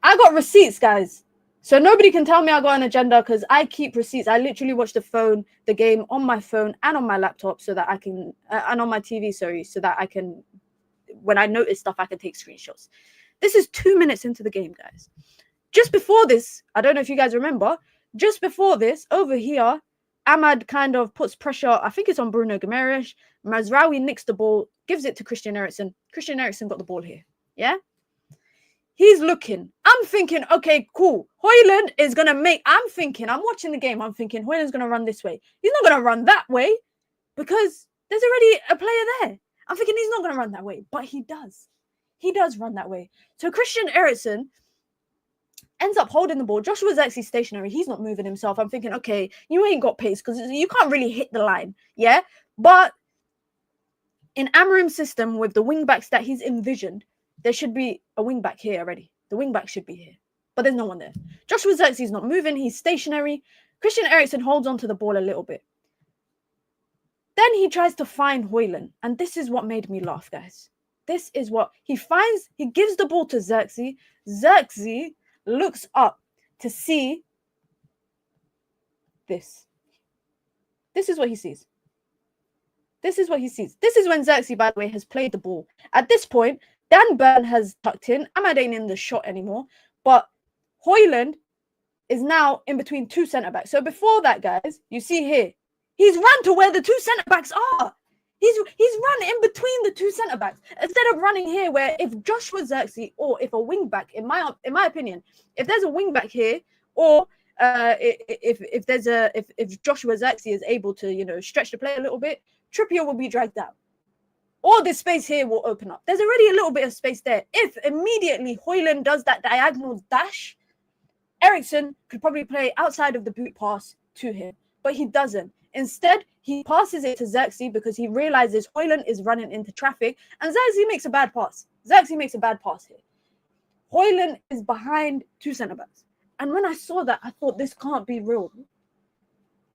I got receipts, guys. So nobody can tell me I got an agenda, because I keep receipts. I literally watch the game on my phone and on my laptop, so that I can, and on my TV, so that I can, when I notice stuff, I can take screenshots. This is 2 minutes into the game, guys. Just before this, I don't know if you guys remember, just before this, over here, Ahmad kind of puts pressure, I think it's on Bruno Guimaraes. Mazraoui nicks the ball, gives it to Christian Eriksen. Christian Eriksen got the ball here, yeah? He's looking. I'm thinking, okay, cool. Hojlund is going to I'm watching the game. I'm thinking, Hojlund's going to run this way. He's not going to run that way, because there's already a player there. I'm thinking he's not going to run that way, but he does. He does run that way. So Christian Eriksen ends up holding the ball. Joshua Zirkzee stationary. He's not moving himself. I'm thinking, okay, you ain't got pace, because you can't really hit the line, yeah? But in Amorim's system, with the wing backs that he's envisioned, there should be a wing back here already. The wing back should be here, but there's no one there. Joshua Zirkzee's not moving. He's stationary. Christian Eriksen holds onto the ball a little bit. Then he tries to find Hojlund, and this is what made me laugh, guys. This is what he finds. He gives the ball to Zirkzee. Zirkzee looks up to see this. This is what he sees. This is what he sees. This is when Zirkzee, by the way, has played the ball. At this point, Dan Burn has tucked in. Ahmad ain't in the shot anymore. But Hojlund is now in between two centre-backs. So before that, guys, you see here, he's run to where the two centre-backs are. He's run in between the two centre-backs. Instead of running here, where if Joshua Zirkzee, or if a wing-back, in my opinion, if there's a wing-back here, or if Joshua Zirkzee is able to, stretch the play a little bit, Trippier will be dragged out. All this space here will open up. There's already a little bit of space there. If immediately Hojlund does that diagonal dash, Eriksen could probably play outside of the boot pass to him, but he doesn't. Instead, he passes it to Zirkzee because he realizes Hojlund is running into traffic, and Zirkzee makes a bad pass. Zirkzee makes a bad pass here. Hojlund is behind 2 centre-backs. And when I saw that, I thought, this can't be real.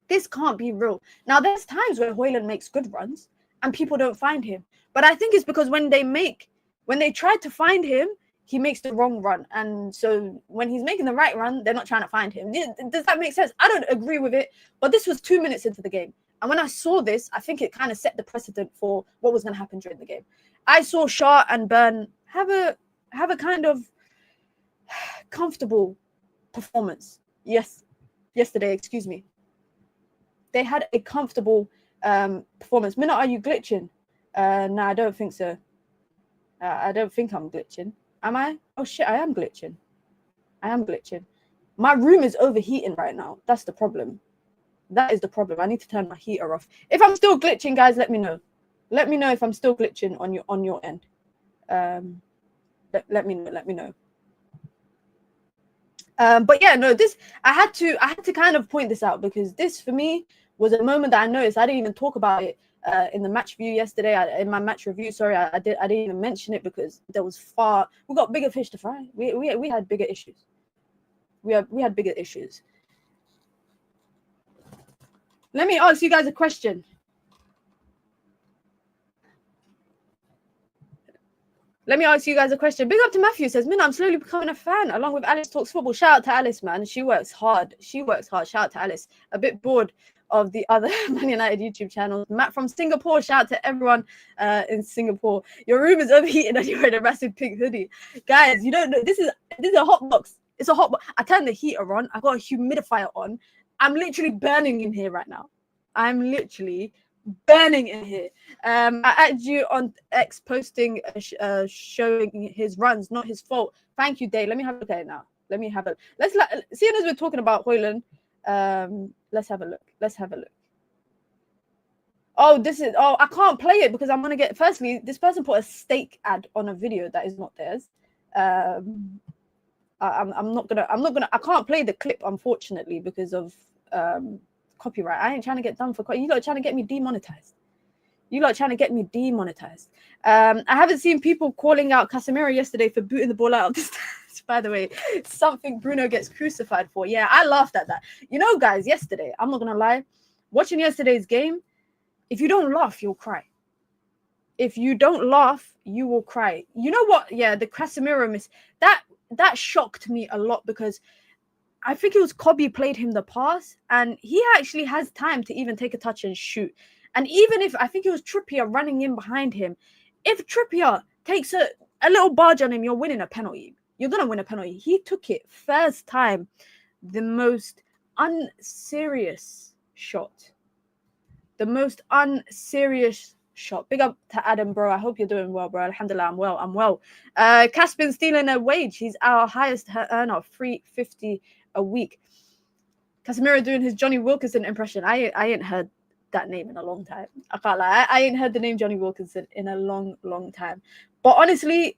This can't be real. Now, there's times where Hojlund makes good runs and people don't find him. But I think it's because when they try to find him, he makes the wrong run. And so when he's making the right run, they're not trying to find him. Does that make sense? I don't agree with it. But this was 2 minutes into the game. And when I saw this, I think it kind of set the precedent for what was going to happen during the game. I saw Shaw and Burn have a kind of comfortable performance. Yesterday, excuse me. They had a comfortable performance. Mina, are you glitching? No, I don't think so. I don't think I'm glitching. Am I? Oh shit, I am glitching. My room is overheating right now. That's the problem. That is the problem. I need to turn my heater off. If I'm still glitching, guys, let me know. Let me know if I'm still glitching on your end. Let me know. But yeah, no, this I had to kind of point this out because this for me was a moment that I noticed. I didn't even talk about it in the match review yesterday. In my match review, sorry, I didn't even mention it because we got bigger fish to fry. We had bigger issues. We had bigger issues. Let me ask you guys a question. Big up to Matthew, says, Mina, I'm slowly becoming a fan along with Alice Talks Football. Shout out to Alice, man. She works hard. Shout out to Alice. A bit bored of the other Man United YouTube channels. Matt from Singapore. Shout out to everyone in Singapore. Your room is overheating and you're wearing a massive pink hoodie. Guys, you don't know. This is a hot box. It's a hot box. I turned the heater on. I got a humidifier on. I'm literally burning in here right now. Burning in here. I added you on X posting showing his runs, not his fault. Thank you, Dave. Let me have a look at it now. Seeing as we're talking about Hojlund, let's have a look. I can't play it because I'm gonna get. Firstly, this person put a steak ad on a video that is not theirs. I'm not gonna. I can't play the clip, unfortunately, because of copyright. I ain't trying to get done for. You lot are trying to get me demonetized. I haven't seen people calling out Casemiro yesterday for booting the ball out of the stands. By the way, something Bruno gets crucified for. Yeah, I laughed at that. You know, guys, yesterday, I'm not gonna lie, watching yesterday's game, if you don't laugh, you'll cry. If you don't laugh, you will cry. You know what? Yeah, the Casemiro miss that shocked me a lot because I think it was Kobe played him the pass and he actually has time to even take a touch and shoot. And even if I think it was Trippier running in behind him, if Trippier takes a little barge on him, you're winning a penalty. You're going to win a penalty. He took it first time. The most unserious shot. Big up to Adam, bro. I hope you're doing well, bro. Alhamdulillah, I'm well. Caspin stealing a wage. He's our highest earner, $350 a week. Casemiro doing his Johnny Wilkinson impression. I ain't heard that name in a long time. I can't lie. I ain't heard the name Johnny Wilkinson in a long time. But honestly,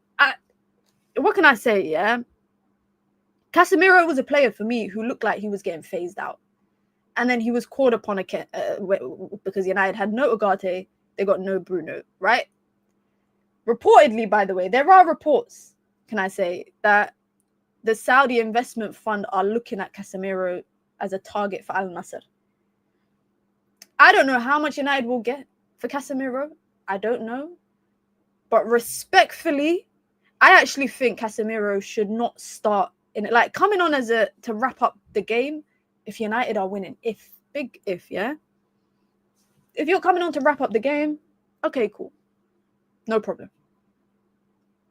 what can I say? Yeah, Casemiro was a player for me who looked like he was getting phased out, and then he was called upon because United had no Ugarte. They got no Bruno, right? Reportedly, by the way, there are reports, can I say, that the Saudi investment fund are looking at Casemiro as a target for Al Nassr. I don't know how much United will get for Casemiro. I don't know. But respectfully, I actually think Casemiro should not start in it. Like coming on to wrap up the game if United are winning. Yeah? If you're coming on to wrap up the game, okay, cool. No problem.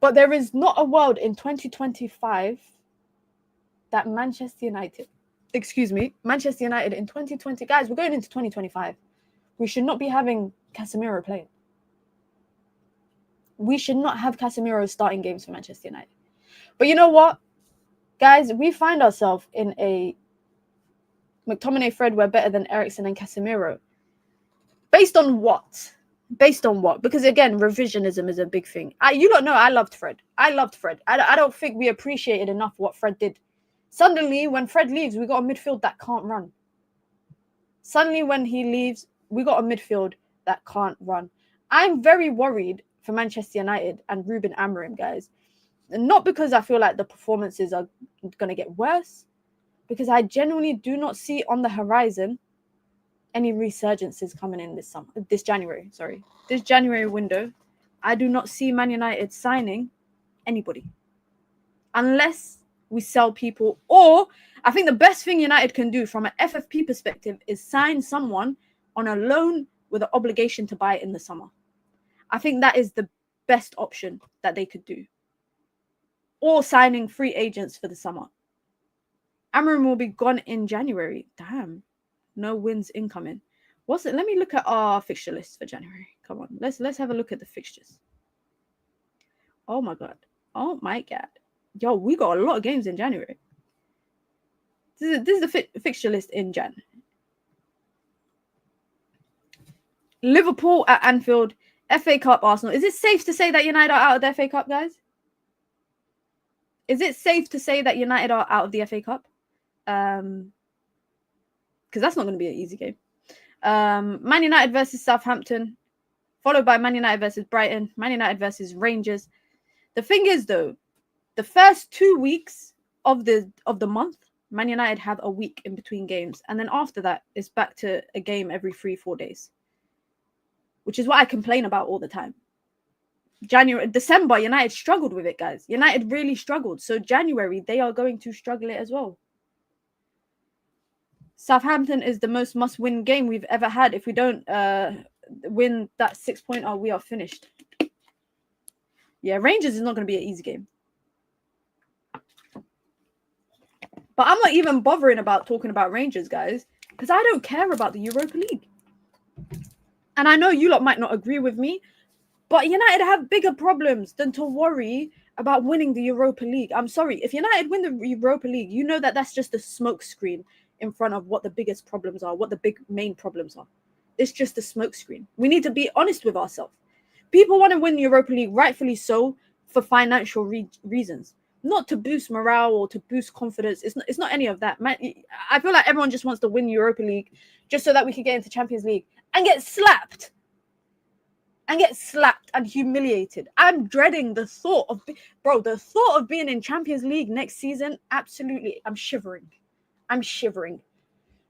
But there is not a world in 2025 that Manchester United in 2020, guys, we're going into 2025. We should not be having Casemiro playing. We should not have Casemiro starting games for Manchester United. But you know what, guys, we find ourselves in a McTominay, Fred, we're better than Eriksen and Casemiro. Based on what? Because again, revisionism is a big thing. You don't know, I loved Fred. I don't think we appreciated enough what Fred did. Suddenly, when Fred leaves, we got a midfield that can't run. Suddenly, when he leaves, we got a midfield that can't run. I'm very worried for Manchester United and Ruben Amorim, guys. Not because I feel like the performances are going to get worse, because I genuinely do not see on the horizon any resurgences coming in this January window. I do not see Man United signing anybody unless we sell people, or I think the best thing United can do from an FFP perspective is sign someone on a loan with an obligation to buy it in the summer. I think that is the best option that they could do. Or signing free agents for the summer. Amorim will be gone in January. Damn. No wins incoming. What's it? Let me look at our fixture list for January. Come on. Let's have a look at the fixtures. Oh my god. Oh my god. Yo, we got a lot of games in January. This is the fixture list in Jan. Liverpool at Anfield, FA Cup, Arsenal. Is it safe to say that United are out of the FA Cup, guys? Is it safe to say that United are out of the FA Cup? Because that's not going to be an easy game. Man United versus Southampton, followed by Man United versus Brighton, Man United versus Rangers. The thing is, though, the first 2 weeks of the month, Man United have a week in between games. And then after that, it's back to a game every 3-4 days. Which is what I complain about all the time. December, United struggled with it, guys. United really struggled. So January, they are going to struggle it as well. Southampton is the most must-win game we've ever had. If we don't win that 6-pointer, we are finished. Yeah, Rangers is not going to be an easy game. But I'm not even bothering about talking about Rangers, guys, because I don't care about the Europa League. And I know you lot might not agree with me, but United have bigger problems than to worry about winning the Europa League. I'm sorry. If United win the Europa League, you know that that's just a smokescreen in front of what the biggest problems are, what the big main problems are. It's just a smokescreen. We need to be honest with ourselves. People want to win the Europa League, rightfully so, for financial reasons. Not to boost morale or to boost confidence. It's not any of that. Man, I feel like everyone just wants to win Europa League just so that we can get into Champions League and get slapped. And humiliated. I'm dreading the thought of... the thought of being in Champions League next season, absolutely, I'm shivering.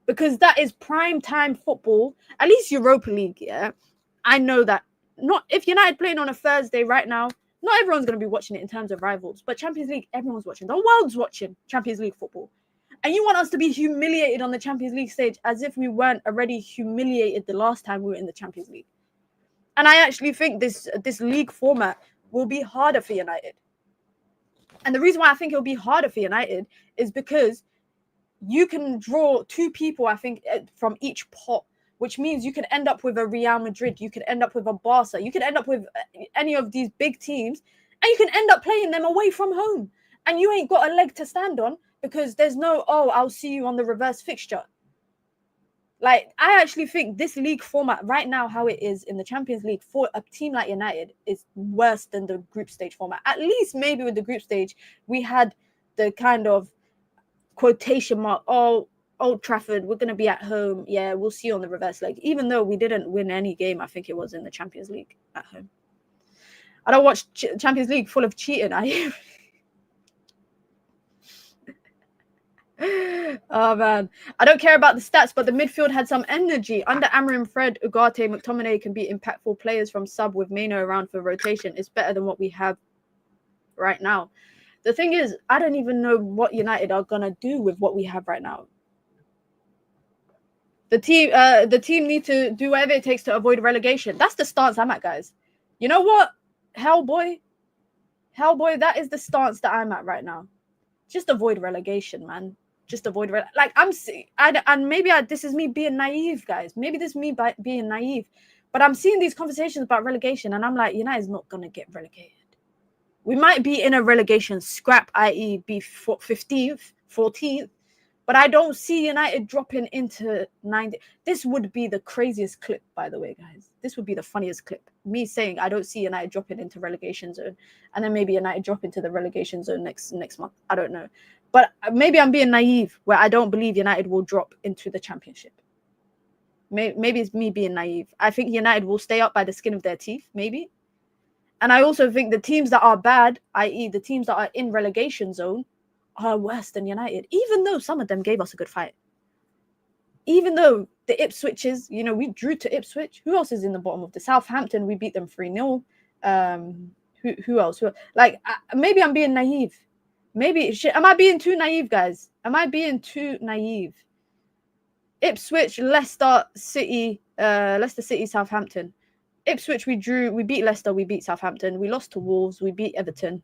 Because that is prime time football. At least Europa League, yeah? I know that. Not if United playing on a Thursday right now, not everyone's going to be watching it in terms of rivals. But Champions League, everyone's watching. The world's watching Champions League football. And you want us to be humiliated on the Champions League stage as if we weren't already humiliated the last time we were in the Champions League. And I actually think this league format will be harder for United. And the reason why I think it'll be harder for United is because you can draw 2 people, I think, from each pot, which means you could end up with a Real Madrid, you could end up with a Barca, you could end up with any of these big teams, and you can end up playing them away from home. And you ain't got a leg to stand on because there's no, I'll see you on the reverse fixture. Like, I actually think this league format right now, how it is in the Champions League for a team like United, is worse than the group stage format. At least maybe with the group stage, we had the kind of quotation mark, Old Trafford, we're going to be at home. Yeah, we'll see you on the reverse leg. Even though we didn't win any game, I think it was in the Champions League at home. I don't watch Champions League full of cheating. Oh, man. I don't care about the stats, but the midfield had some energy. Under Amorim, Fred, Ugarte, McTominay can be impactful players from sub with Mano around for rotation. It's better than what we have right now. The thing is, I don't even know what United are going to do with what we have right now. The team need to do whatever it takes to avoid relegation. That's the stance I'm at, guys. You know what? Hellboy, that is the stance that I'm at right now. Just avoid relegation, man. Just avoid this is me being naive, guys. Maybe this is me being naive, but I'm seeing these conversations about relegation, and I'm like, United's not gonna get relegated. We might be in a relegation scrap, i.e., be 15th, 14th, but I don't see United dropping into 90. This would be the craziest clip, by the way, guys. This would be the funniest clip. Me saying I don't see United dropping into relegation zone, and then maybe United drop into the relegation zone next month. I don't know. But maybe I'm being naive, where I don't believe United will drop into the championship. Maybe it's me being naive. I think United will stay up by the skin of their teeth, maybe. And I also think the teams that are bad, i.e. the teams that are in relegation zone, are worse than United, even though some of them gave us a good fight. Even though the Ipswiches, we drew to Ipswich. Who else is in the bottom of the Southampton? We beat them 3-0. Who else? Maybe I'm being naive. Am I being too naive, guys? Am I being too naive? Ipswich, Leicester City, Southampton. Ipswich, we drew. We beat Leicester. We beat Southampton. We lost to Wolves. We beat Everton.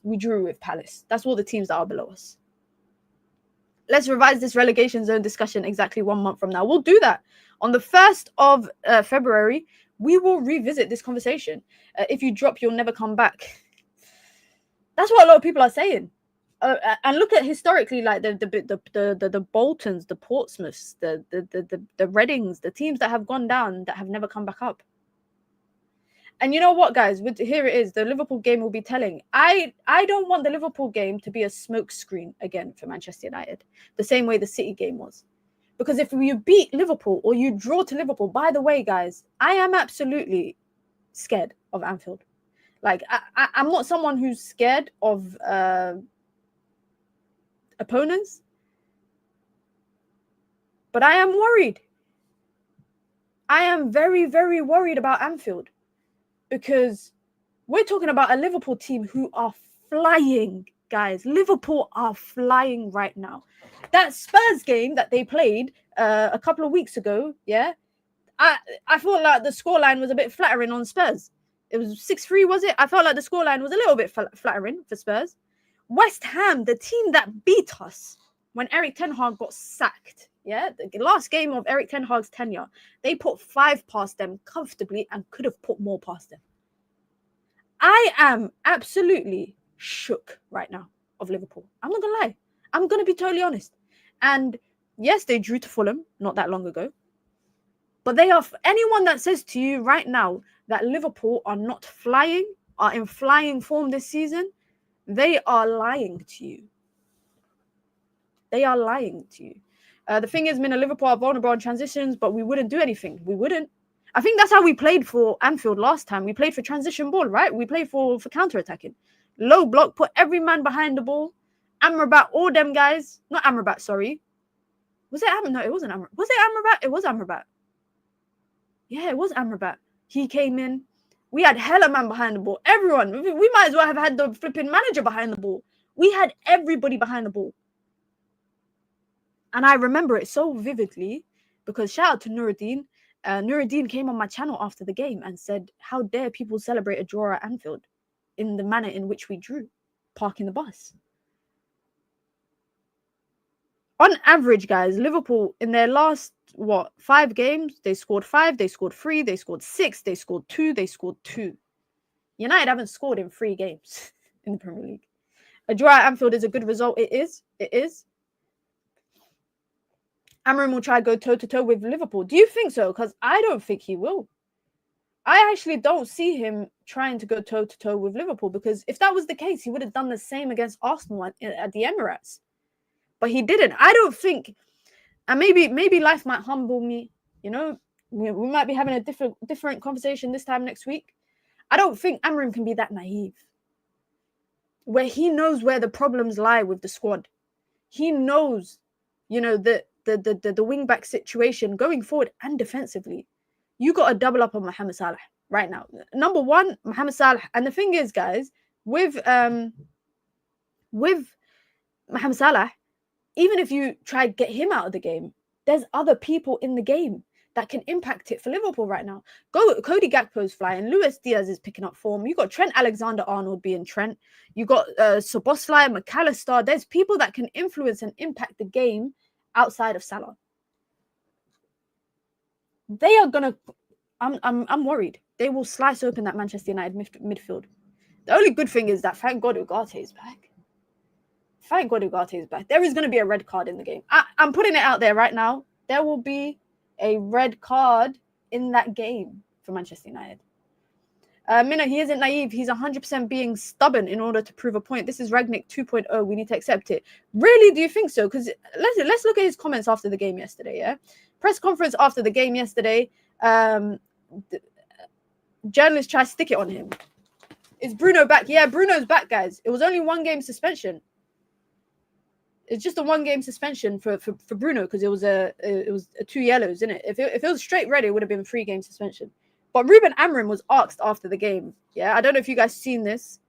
We drew with Palace. That's all the teams that are below us. Let's revise this relegation zone discussion exactly 1 month from now. We'll do that. On the 1st of February, we will revisit this conversation. If you drop, you'll never come back. That's what a lot of people are saying. And look at historically, like the Boltons, the Portsmouths, the Readings, the teams that have gone down that have never come back up. And you know what, guys? Here it is. The Liverpool game will be telling. I don't want the Liverpool game to be a smokescreen again for Manchester United, the same way the City game was. Because if you beat Liverpool or you draw to Liverpool, by the way, guys, I am absolutely scared of Anfield. Like, I'm not someone who's scared of opponents, but I am worried. I am very, very worried about Anfield. Because we're talking about a Liverpool team who are flying, guys. Liverpool are flying right now. That Spurs game that they played a couple of weeks ago, yeah, I felt like the scoreline was a bit flattering on Spurs. It was 6-3, was it? I felt like the scoreline was a little bit flattering for Spurs. West Ham, the team that beat us when Erik ten Hag got sacked, yeah, the last game of Erik ten Hag's tenure, they put 5 past them comfortably and could have put more past them. I am absolutely shook right now of Liverpool. I'm not going to lie. I'm going to be totally honest. And yes, they drew to Fulham not that long ago. But they are, anyone that says to you right now that Liverpool are not flying, are in flying form this season, they are lying to you. They are lying to you. The thing is, Liverpool are vulnerable on transitions, but we wouldn't do anything. We wouldn't. I think that's how we played for Anfield last time. We played for transition ball, right? We played for counter-attacking. Low block, put every man behind the ball. Amrabat, all them guys. Not Amrabat, sorry. Was it Amrabat? No, it wasn't Amrabat. Was it Amrabat? It was Amrabat. Yeah, it was Amrabat. He came in. We had hella man behind the ball. Everyone. We might as well have had the flipping manager behind the ball. We had everybody behind the ball. And I remember it so vividly because shout out to Nuruddin. Nuruddin came on my channel after the game and said, how dare people celebrate a draw at Anfield in the manner in which we drew, parking the bus. On average, guys, Liverpool in their last, 5 games, they scored 5, they scored 3, they scored 6, they scored 2, they scored 2. United haven't scored in 3 games in the Premier League. A draw at Anfield is a good result. It is. It is. Amorim will try to go toe-to-toe with Liverpool. Do you think so? Because I don't think he will. I actually don't see him trying to go toe-to-toe with Liverpool because if that was the case, he would have done the same against Arsenal at the Emirates. But he didn't. I don't think, and maybe life might humble me. You know, we might be having a different conversation this time next week. I don't think Amorim can be that naive, where he knows where the problems lie with the squad. He knows, you know, the wing back situation going forward and defensively. You got to double up on Mohamed Salah right now. Number one, Mohamed Salah. And the thing is, guys, with Mohamed Salah, even if you try to get him out of the game, there's other people in the game that can impact it for Liverpool right now. Cody Gakpo's flying. Luis Diaz is picking up form. You got Trent Alexander-Arnold being Trent. You got Szoboszlai, McAllister. There's people that can influence and impact the game outside of Salah. They are gonna. I'm worried. They will slice open that Manchester United midfield. The only good thing is that thank God Ugarte is back. Thank God Ugarte is back. There is going to be a red card in the game. I'm putting it out there right now. There will be a red card in that game for Manchester United. Mina, he isn't naive. He's 100% being stubborn in order to prove a point. This is Ragnick 2.0. We need to accept it. Really, do you think so? Because let's look at his comments after the game yesterday, yeah? Press conference after the game yesterday. journalists try to stick it on him. Is Bruno back? Yeah, Bruno's back, guys. It was only 1 game suspension. It's just a 1 game suspension for Bruno because it was a 2 yellows, isn't it? If it was straight red, it would have been 3 game suspension. But Ruben Amorim was asked after the game. Yeah, I don't know if you guys seen this.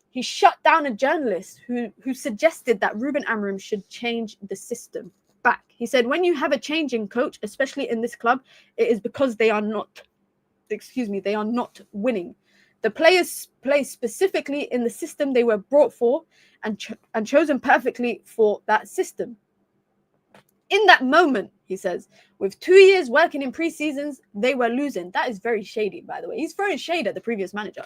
He shut down a journalist who suggested that Ruben Amorim should change the system back. He said, when you have a changing coach, especially in this club, it is because they are not winning. The players play specifically in the system they were brought for and chosen perfectly for that system. In that moment, he says, with 2 years working in pre-seasons, they were losing. That is very shady, by the way. He's throwing shade at the previous manager.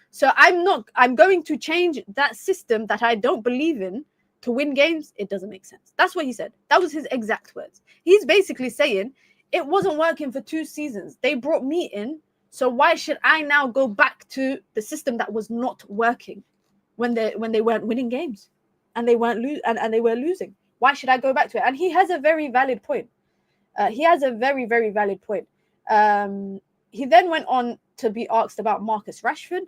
So I'm going to change that system that I don't believe in to win games. It doesn't make sense. That's what he said. That was his exact words. He's basically saying it wasn't working for 2 seasons. They brought me in. So why should I now go back to the system that was not working when they weren't winning games and they weren't they were losing? Why should I go back to it? And he has a very valid point. He has a very, very valid point. He then went on to be asked about Marcus Rashford.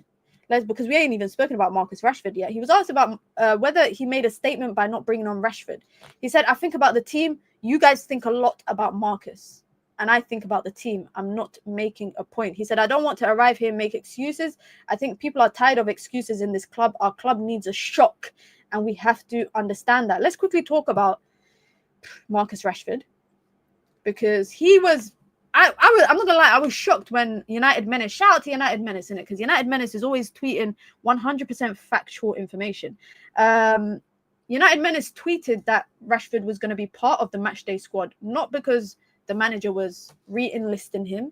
Because we ain't even spoken about Marcus Rashford yet. He was asked about whether he made a statement by not bringing on Rashford. He said, I think about the team. You guys think a lot about Marcus. And I think about the team. I'm not making a point. He said, I don't want to arrive here and make excuses. I think people are tired of excuses in this club. Our club needs a shock. And we have to understand that. Let's quickly talk about Marcus Rashford. Because he was... I'm not gonna lie, I was shocked when United Menace, shout out to United Menace in it, because United Menace is always tweeting 100% factual information. United Menace tweeted that Rashford was going to be part of the matchday squad, not because the manager was re-enlisting him,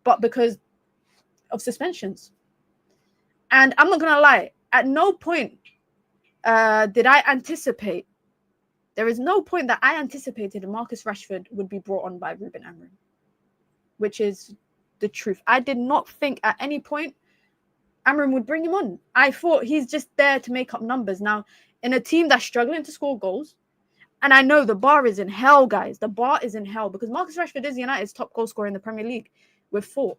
but because of suspensions. And I'm not gonna lie, at no point did I anticipate, there is no point that I anticipated Marcus Rashford would be brought on by Ruben Amorim. Which is the truth. I did not think at any point Amorim would bring him on. I thought he's just there to make up numbers. Now, in a team that's struggling to score goals, and I know the bar is in hell, guys. The bar is in hell because Marcus Rashford is United's top goal scorer in the Premier League with 4.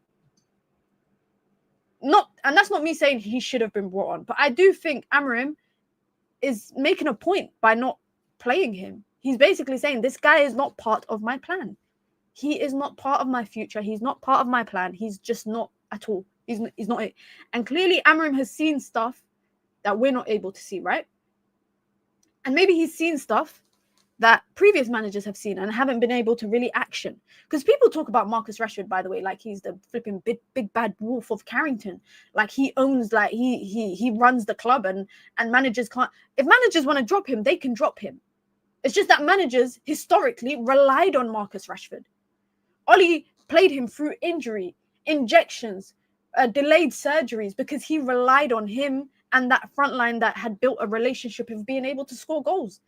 And that's not me saying he should have been brought on, but I do think Amorim is making a point by not playing him. He's basically saying this guy is not part of my plan. He is not part of my future. He's not part of my plan. He's just not at all. He's not it. And clearly Amorim has seen stuff that we're not able to see, right? And maybe he's seen stuff that previous managers have seen and haven't been able to really action. Because people talk about Marcus Rashford, by the way, like he's the flipping big bad wolf of Carrington. Like he owns, like he runs the club and managers can't. If managers want to drop him, they can drop him. It's just that managers historically relied on Marcus Rashford. Ollie played him through injury, injections, delayed surgeries because he relied on him and that front line that had built a relationship of being able to score goals.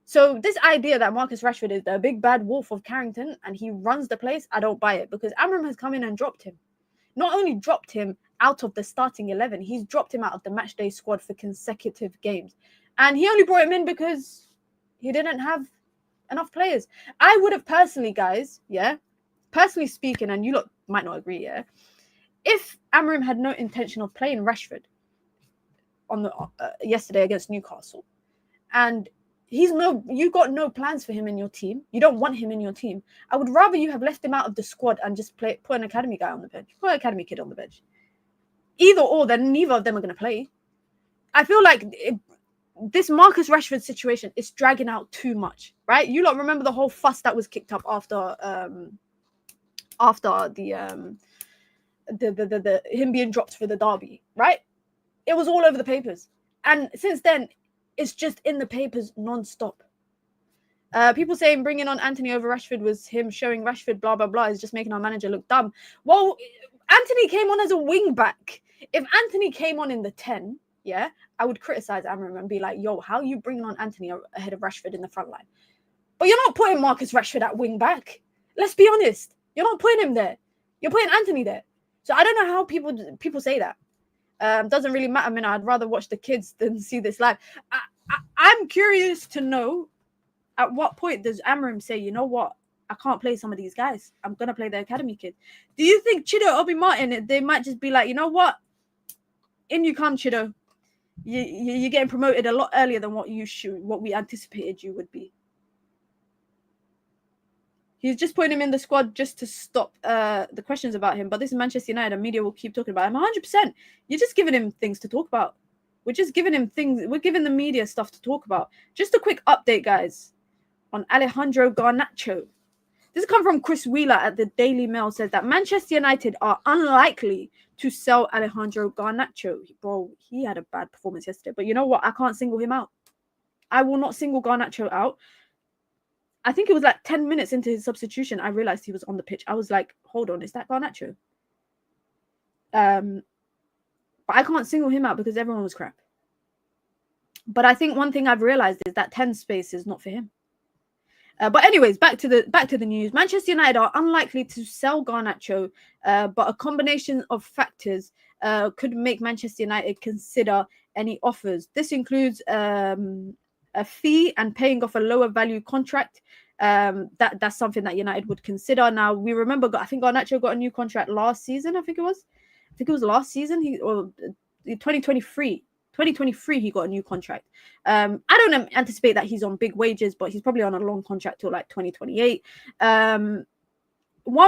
So this idea that Marcus Rashford is the big bad wolf of Carrington and he runs the place, I don't buy it because Amorim has come in and dropped him. Not only dropped him out of the starting 11, he's dropped him out of the matchday squad for consecutive games. And he only brought him in because he didn't have enough players. I would have personally, guys, personally speaking, and you lot might not agree, if Amorim had no intention of playing Rashford on the yesterday against Newcastle, and you got no plans for him in your team, you don't want him in your team, I would rather you have left him out of the squad and just put an academy guy on the bench, put an academy kid on the bench. Either or, then neither of them are going to play. I feel like this Marcus Rashford situation is dragging out too much, right? You lot remember the whole fuss that was kicked up after the him being dropped for the derby, right? It was all over the papers, and since then it's just in the papers non-stop. People saying bringing on Anthony over Rashford was him showing Rashford blah blah blah is just making our manager look dumb. Well, Anthony came on as a wing back. If Anthony came on in the 10, I would criticize Amorim and be like, yo, how are you bringing on Anthony ahead of Rashford in the front line? But you're not putting Marcus Rashford at wing back. Let's be honest. You're not putting him there. You're putting Anthony there. So I don't know how people say that. Doesn't really matter, man. I'd rather watch the kids than see this live. I'm curious to know at what point does Amorim say, you know what? I can't play some of these guys. I'm going to play the academy kid. Do you think Chido, Obi Martin, they might just be like, you know what? In you come, Chido. You're getting promoted a lot earlier than what we anticipated you would be. He's just putting him in the squad just to stop the questions about him. But this is Manchester United, and media will keep talking about him. 100%. You're just giving him things to talk about. We're just giving him things. We're giving the media stuff to talk about. Just a quick update, guys, on Alejandro Garnacho. This has come from Chris Wheeler at the Daily Mail. Says that Manchester United are unlikely to sell Alejandro Garnacho. Bro, he had a bad performance yesterday. But you know what? I can't single him out. I will not single Garnacho out. I think it was like 10 minutes into his substitution, I realized he was on the pitch. I was like, hold on, is that Garnacho? But I can't single him out because everyone was crap. But I think one thing I've realized is that 10 space is not for him. But anyways, back to the news. Manchester United are unlikely to sell Garnacho, but a combination of factors could make Manchester United consider any offers. This includes a fee and paying off a lower value contract. That's something that United would consider. Now we remember, I think Garnacho got a new contract last season. I think it was last season. 2023 he got a new contract. I don't anticipate that he's on big wages, but he's probably on a long contract till like 2028. One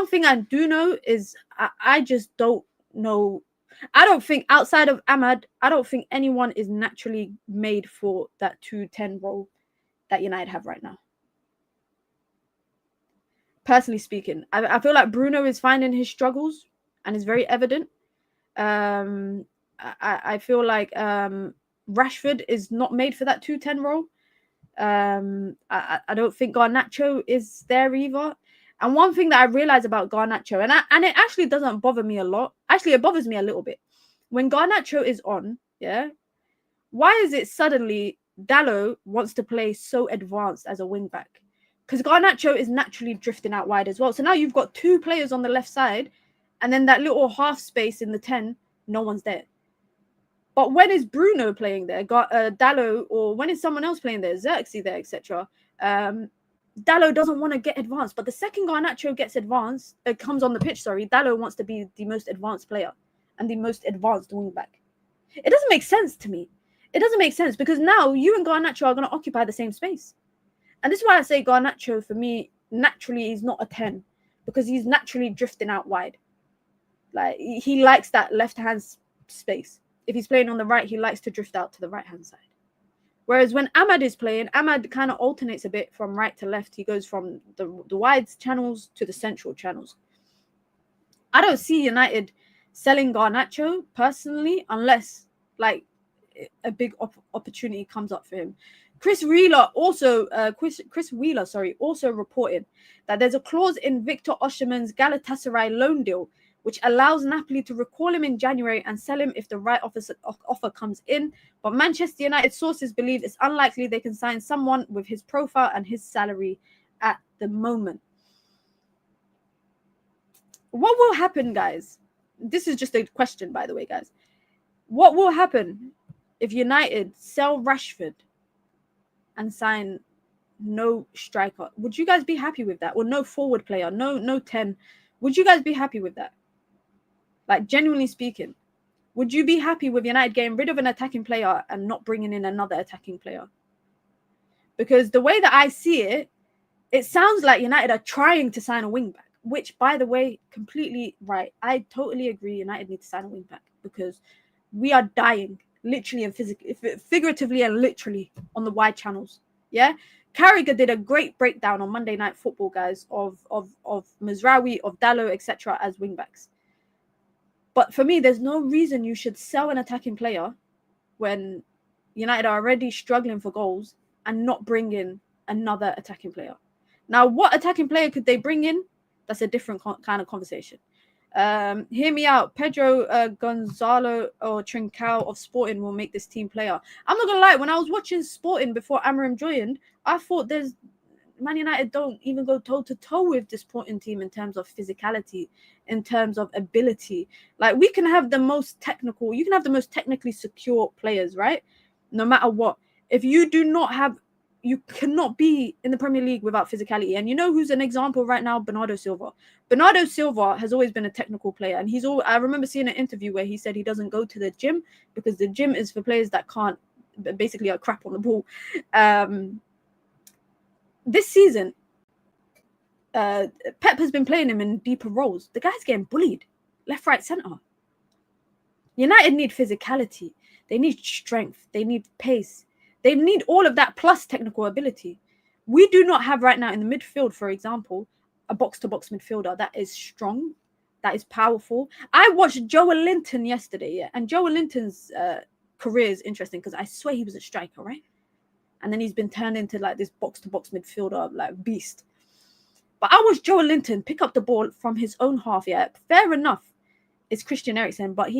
thing I do know is I just don't know. I don't think outside of Ahmad, I don't think anyone is naturally made for that 2-10 role that United have right now. Personally speaking, I feel like Bruno is finding his struggles and is very evident. I feel like Rashford is not made for that 2-10 role. I don't think Garnacho is there either. And one thing that I realize about Garnacho, and it actually doesn't bother me a lot. Actually, it bothers me a little bit. When Garnacho is on, yeah, why is it suddenly Dalot wants to play so advanced as a wing back? Because Garnacho is naturally drifting out wide as well. So now you've got two players on the left side, and then that little half space in the 10, no one's there. But when is Bruno playing there? Dalot, or when is someone else playing there? Zirkzee there, etc. Dalot doesn't want to get advanced, but the second Garnacho gets advanced, comes on the pitch, Dalot wants to be the most advanced player and the most advanced wing back. It doesn't make sense to me. It doesn't make sense because now you and Garnacho are going to occupy the same space. And this is why I say Garnacho, for me, naturally is not a 10 because he's naturally drifting out wide. Like, he likes that left-hand space. If he's playing on the right, he likes to drift out to the right-hand side. Whereas when Ahmad is playing, Ahmad kind of alternates a bit from right to left. He goes from the wide channels to the central channels. I don't see United selling Garnacho personally unless like a big opportunity comes up for him. Chris Wheeler also reported that there's a clause in Victor Osimhen's Galatasaray loan deal which allows Napoli to recall him in January and sell him if the right offer comes in. But Manchester United sources believe it's unlikely they can sign someone with his profile and his salary at the moment. What will happen, guys? This is just a question, by the way, guys. What will happen if United sell Rashford and sign no striker? Would you guys be happy with that? Or no forward player, no 10? Would you guys be happy with that? Like, genuinely speaking, would you be happy with United getting rid of an attacking player and not bringing in another attacking player? Because the way that I see it, it sounds like United are trying to sign a wing back, which, by the way, completely right. I totally agree United need to sign a wing back because we are dying, literally and figuratively and literally, on the wide channels. Yeah? Carragher did a great breakdown on Monday Night Football, guys, of Mazraoui, of Dalot, etc. as wing backs. But for me, there's no reason you should sell an attacking player when United are already struggling for goals and not bring in another attacking player. Now, what attacking player could they bring in? That's a different kind of conversation. Hear me out. Pedro Gonzalo or Trincao of Sporting will make this team player. I'm not going to lie. When I was watching Sporting before Amorim joined, I thought Man United don't even go toe-to-toe with this Sporting team in terms of physicality, in terms of ability. Like, we can have the most technical, you can have the most technically secure players, right? No matter what. If you do not have you cannot be in the Premier League without physicality. And you know who's an example right now? Bernardo Silva. Bernardo Silva has always been a technical player, and I remember seeing an interview where he said he doesn't go to the gym because the gym is for players that can't, basically are crap on the ball. This season, Pep has been playing him in deeper roles. The guy's getting bullied left, right, centre. United need physicality. They need strength. They need pace. They need all of that plus technical ability. We do not have right now in the midfield, for example, a box-to-box midfielder that is strong, that is powerful. I watched Joe Linton yesterday, yeah, and Joe Linton's career is interesting because I swear he was a striker, right? And then he's been turned into like this box-to-box midfielder, like beast. But I watched Joe Linton pick up the ball from his own half, yeah. Fair enough, it's Christian Eriksen, but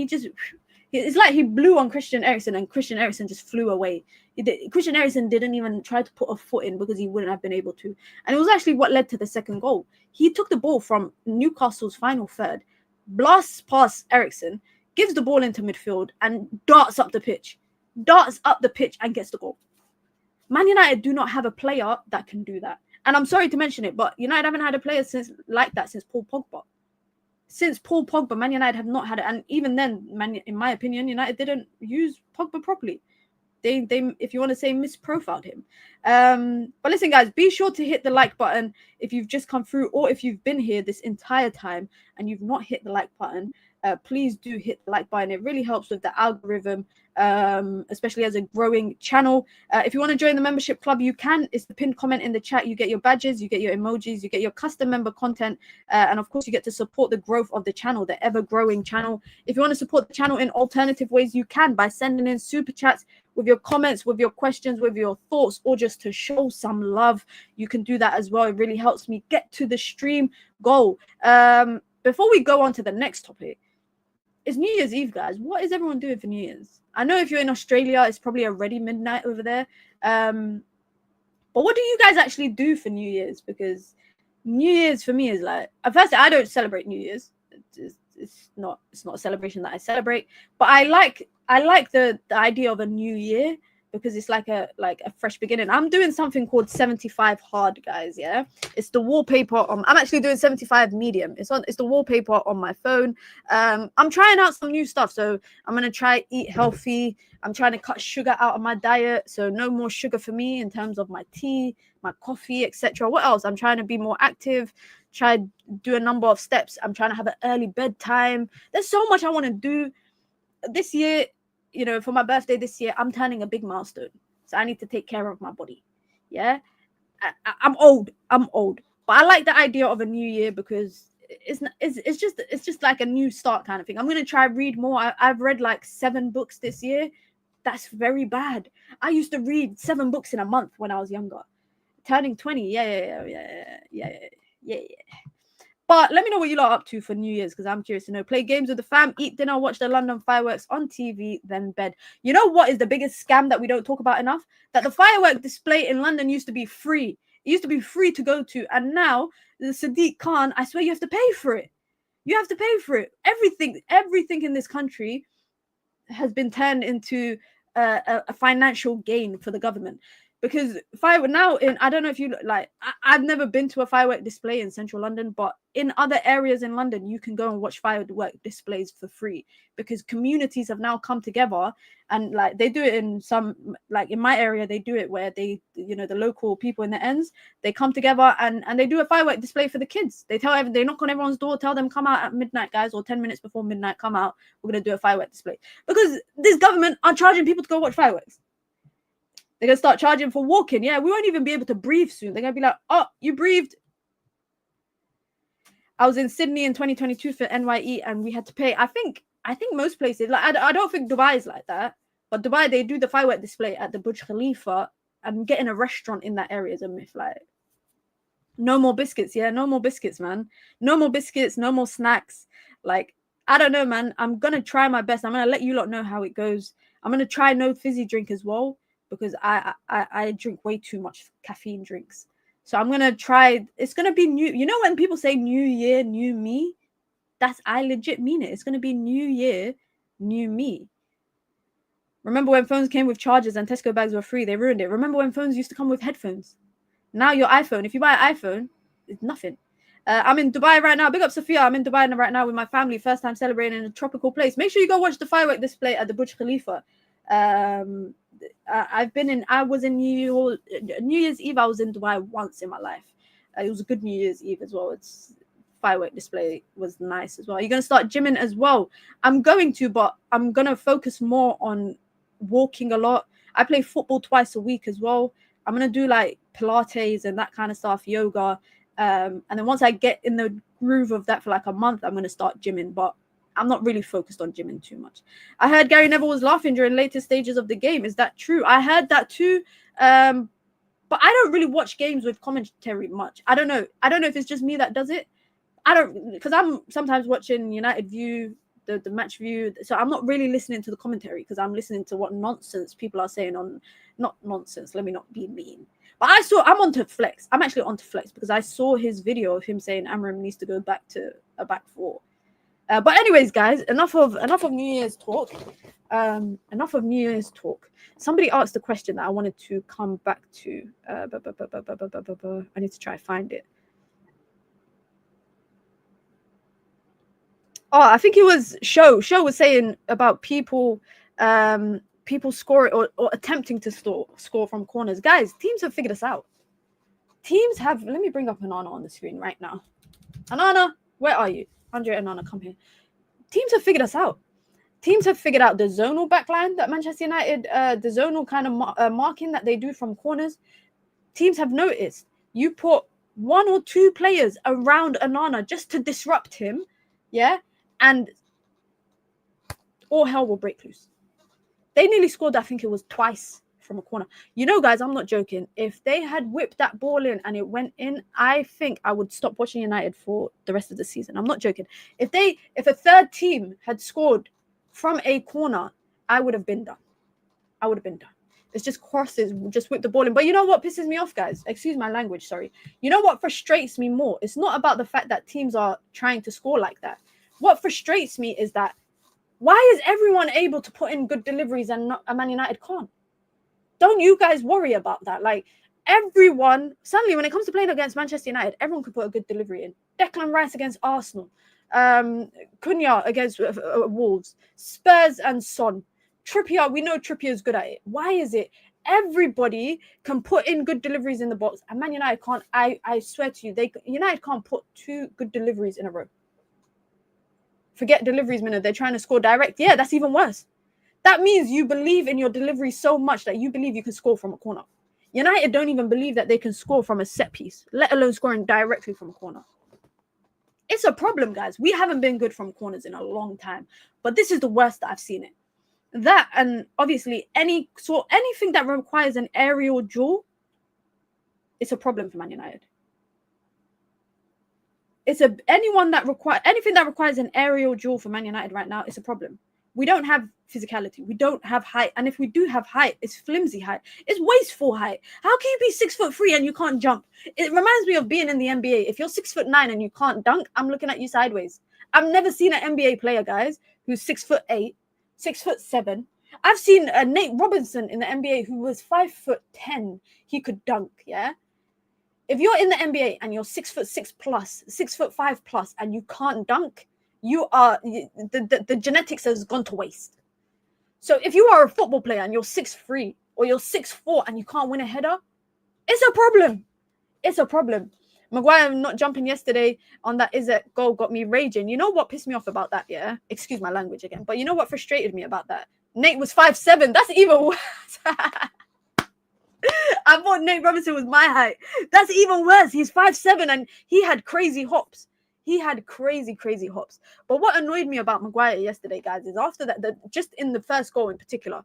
it's like he blew on Christian Eriksen and Christian Eriksen just flew away. Christian Eriksen didn't even try to put a foot in because he wouldn't have been able to. And it was actually what led to the second goal. He took the ball from Newcastle's final third, blasts past Eriksen, gives the ball into midfield and darts up the pitch and gets the goal. Man United do not have a player that can do that. And I'm sorry to mention it, but United haven't had a player since Paul Pogba. Since Paul Pogba, Man United have not had it. And even then, in my opinion, United didn't use Pogba properly. They if you want to say, misprofiled him. But listen, guys, be sure to hit the like button if you've just come through, or if you've been here this entire time and you've not hit the like button. Please do hit the like button. It really helps with the algorithm, especially as a growing channel. If you want to join the membership club, you can. It's the pinned comment in the chat. You get your badges, you get your emojis, you get your custom member content, and of course you get to support the growth of the channel, the ever-growing channel. If you want to support the channel in alternative ways, you can by sending in super chats with your comments, with your questions, with your thoughts, or just to show some love. You can do that as well. It really helps me get to the stream goal. Before we go on to the next topic, it's New Year's Eve, guys. What is everyone doing for New Year's? I know if you're in Australia, it's probably already midnight over there. But what do you guys actually do for New Year's? Because New Year's for me is like, at first, I don't celebrate New Year's. It's not a celebration that I celebrate. But I like the idea of a new year, because it's like a fresh beginning. I'm doing something called 75 hard, guys. Yeah, it's the wallpaper on. I'm actually doing 75 medium. It's the wallpaper on my phone. I'm trying out some new stuff. So I'm gonna try eat healthy. I'm trying to cut sugar out of my diet, so no more sugar for me in terms of my tea, my coffee, etc. What else? I'm trying to be more active. Try do a number of steps. I'm trying to have an early bedtime. There's so much I want to do this year. You know, for my birthday this year, I'm turning a big milestone. So I need to take care of my body. Yeah. I'm old, but I like the idea of a new year because it's just like a new start kind of thing. I'm going to try read more. I've read like 7 books this year. That's very bad. I used to read 7 books in a month when I was younger. Turning 20. Yeah. But let me know what you lot are up to for New Year's, because I'm curious to know. Play games with the fam, eat dinner, watch the London fireworks on TV, then bed. You know what is the biggest scam that we don't talk about enough? That the firework display in London used to be free. It used to be free to go to. And now, the Sadiq Khan, I swear you have to pay for it. You have to pay for it. Everything in this country has been turned into a financial gain for the government. Because firework now I don't know if you like, I've never been to a firework display in central London, but in other areas in London, you can go and watch firework displays for free, because communities have now come together, and like they do it in some, like in my area, they do it where they, you know, the local people in the ends, they come together and they do a firework display for the kids. They knock on everyone's door, tell them come out at midnight, guys, or 10 minutes before midnight, come out. We're going to do a firework display, because this government are charging people to go watch fireworks. They're going to start charging for walking. Yeah, we won't even be able to breathe soon. They're going to be like, oh, you breathed. I was in Sydney in 2022 for NYE, and we had to pay. I think most places, like I don't think Dubai is like that, but Dubai, they do the firework display at the Burj Khalifa, and getting a restaurant in that area is a myth. Like, no more biscuits. Yeah, no more biscuits, man. No more biscuits, no more snacks. Like, I don't know, man. I'm going to try my best. I'm going to let you lot know how it goes. I'm going to try no fizzy drink as well, because I drink way too much caffeine drinks. So I'm going to try. It's going to be new. You know when people say new year, new me? I legit mean it. It's going to be new year, new me. Remember when phones came with chargers and Tesco bags were free? They ruined it. Remember when phones used to come with headphones? Now your iPhone, if you buy an iPhone, it's nothing. I'm in Dubai right now. Big up Sophia. I'm in Dubai right now with my family. First time celebrating in a tropical place. Make sure you go watch the firework display at the Burj Khalifa. I was in New Year's Eve. I was in Dubai once in my life. It was a good New Year's Eve as well. It's firework display was nice as well. You're going to start gymming as well? I'm going to, but I'm going to focus more on walking a lot. I play football twice a week as well. I'm going to do like Pilates and that kind of stuff, yoga. And then once I get in the groove of that for like a month, I'm going to start gymming. But I'm not really focused on gymming too much. I heard Gary Neville was laughing during later stages of the game. Is that true? I heard that too. But I don't really watch games with commentary much. I don't know. I don't know if it's just me that does it. I don't, because I'm sometimes watching United View, the match view. So I'm not really listening to the commentary because I'm listening to what nonsense people are saying on, not nonsense. Let me not be mean. But I'm onto Flex. I'm actually onto Flex because I saw his video of him saying Amorim needs to go back to a back four. But anyways, guys, enough of New Year's talk. Enough of New Year's talk. Somebody asked a question that I wanted to come back to. I need to try to find it. Oh, I think it was Show. Show was saying about people scoring or attempting to score from corners. Guys, teams have figured us out. Teams have. Let me bring up Anana on the screen right now. Anana, where are you? Andre Anana, come here. Teams have figured us out. Teams have figured out the zonal backline that Manchester United, the zonal kind of marking that they do from corners. Teams have noticed. You put one or two players around Anana just to disrupt him, yeah, and all hell will break loose. They nearly scored, I think it was twice from a corner. You know, guys, I'm not joking. If they had whipped that ball in and it went in, I think I would stop watching United for the rest of the season. I'm not joking. If a third team had scored from a corner, I would have been done. I would have been done. It's just crosses, just whip the ball in. But you know what pisses me off, guys? Excuse my language, sorry. You know what frustrates me more? It's not about the fact that teams are trying to score like that. What frustrates me is that why is everyone able to put in good deliveries and Man United can't? Don't you guys worry about that? Like, everyone, suddenly when it comes to playing against Manchester United, everyone could put a good delivery in. Declan Rice against Arsenal. Cunha against Wolves. Spurs and Son. Trippier, we know Trippier is good at it. Why is it everybody can put in good deliveries in the box and Man United can't? I swear to you, United can't put two good deliveries in a row. Forget deliveries, minute. They're trying to score direct. Yeah, that's even worse. That means you believe in your delivery so much that you believe you can score from a corner. United don't even believe that they can score from a set piece, let alone scoring directly from a corner. It's a problem, guys. We haven't been good from corners in a long time, but this is the worst that I've seen it. That, and obviously anything that requires an aerial duel, it's a problem for Man United. Anything that requires an aerial duel for Man United right now, it's a problem. We don't have physicality. We don't have height. And if we do have height, it's flimsy height. It's wasteful height. How can you be 6'3" and you can't jump? It reminds me of being in the NBA. If you're 6'9" and you can't dunk, I'm looking at you sideways. I've never seen an NBA player, guys, who's 6'8", 6'7". I've seen Nate Robinson in the NBA who was 5'10". He could dunk, yeah? If you're in the NBA and you're 6'6" plus, 6'5" plus, and you can't dunk, the genetics has gone to waste. So if you are a football player and you're 6'3" or you're 6'4" and you can't win a header, it's a problem. It's a problem. Maguire not jumping yesterday on that Isak goal got me raging. You know what pissed me off about that, yeah? Excuse my language again. But you know what frustrated me about that? Nate was 5'7". That's even worse. I thought Nate Robinson was my height. That's even worse. He's 5'7" and he had crazy hops. He had crazy hops. But what annoyed me about Maguire yesterday, guys, is after that, just in the first goal in particular,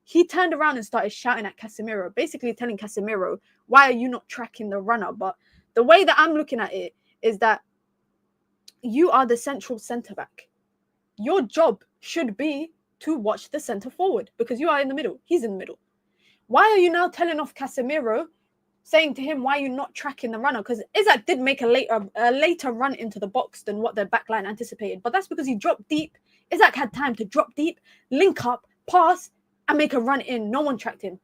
he turned around and started shouting at Casemiro, basically telling Casemiro, why are you not tracking the runner? But the way that I'm looking at it is that you are the central centre-back. Your job should be to watch the centre forward because you are in the middle. He's in the middle. Why are you now telling off Casemiro, saying to him, why are you not tracking the runner? Because Isak did make a later run into the box than what the backline anticipated. But that's because he dropped deep. Isak had time to drop deep, link up, pass, and make a run in. No one tracked him.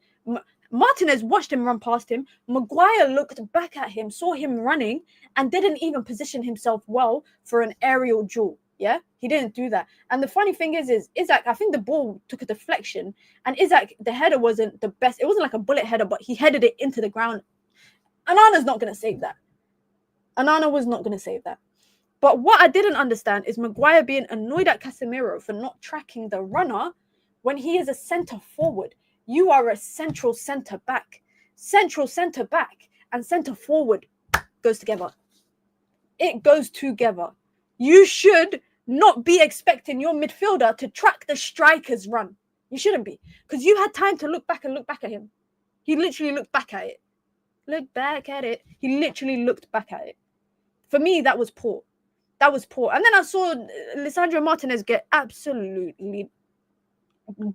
Martinez watched him run past him. Maguire looked back at him, saw him running, and didn't even position himself well for an aerial duel. Yeah, he didn't do that. And the funny thing is Isak, I think the ball took a deflection, and Isak, the header wasn't the best. It wasn't like a bullet header, but he headed it into the ground. Onana's not going to save that. Onana was not going to save that. But what I didn't understand is Maguire being annoyed at Casemiro for not tracking the runner when he is a centre forward. You are a central centre back. Central centre back and centre forward goes together. It goes together. You should not be expecting your midfielder to track the striker's run. You shouldn't be. Because you had time to look back at him. He literally looked back at it. Look back at it. He literally looked back at it. For me, that was poor. That was poor. And then I saw Lisandro Martinez get absolutely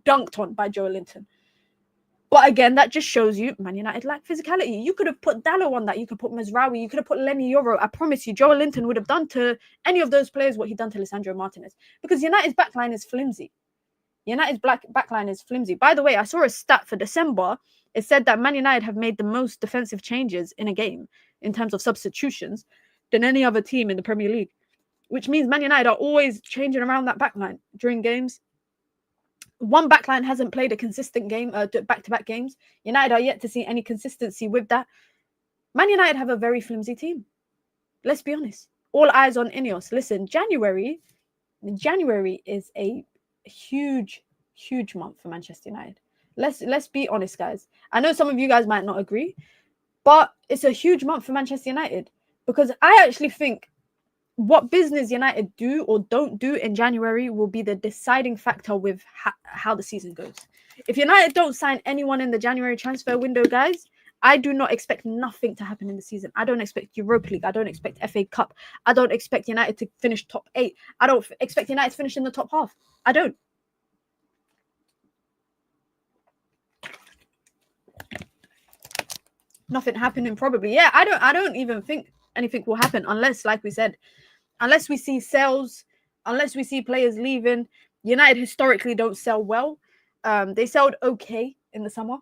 dunked on by Joelinton. But again, that just shows you Man United lack physicality. You could have put Dallo on that. You could put Mazraoui. You could have put Lenny Yoro. I promise you, Joelinton would have done to any of those players what he'd done to Lisandro Martinez. Because United's backline is flimsy. United's backline is flimsy. By the way, I saw a stat for December. It said that Man United have made the most defensive changes in a game in terms of substitutions than any other team in the Premier League. Which means Man United are always changing around that backline during games. One backline hasn't played a consistent game, back-to-back games. United are yet to see any consistency with that. Man United have a very flimsy team. Let's be honest. All eyes on INEOS. Listen, January is a huge, huge month for Manchester United. Let's be honest, guys. I know some of you guys might not agree, but it's a huge month for Manchester United because I actually think what business United do or don't do in January will be the deciding factor with how the season goes. If United don't sign anyone in the January transfer window, guys, I do not expect nothing to happen in the season. I don't expect Europa League. I don't expect FA Cup. I don't expect United to finish top 8. I don't expect United to finish in the top half. I don't. Nothing happening probably. Yeah, I don't even think anything will happen unless, like we said, unless we see sales, unless we see players leaving. United historically don't sell well. They sold okay in the summer.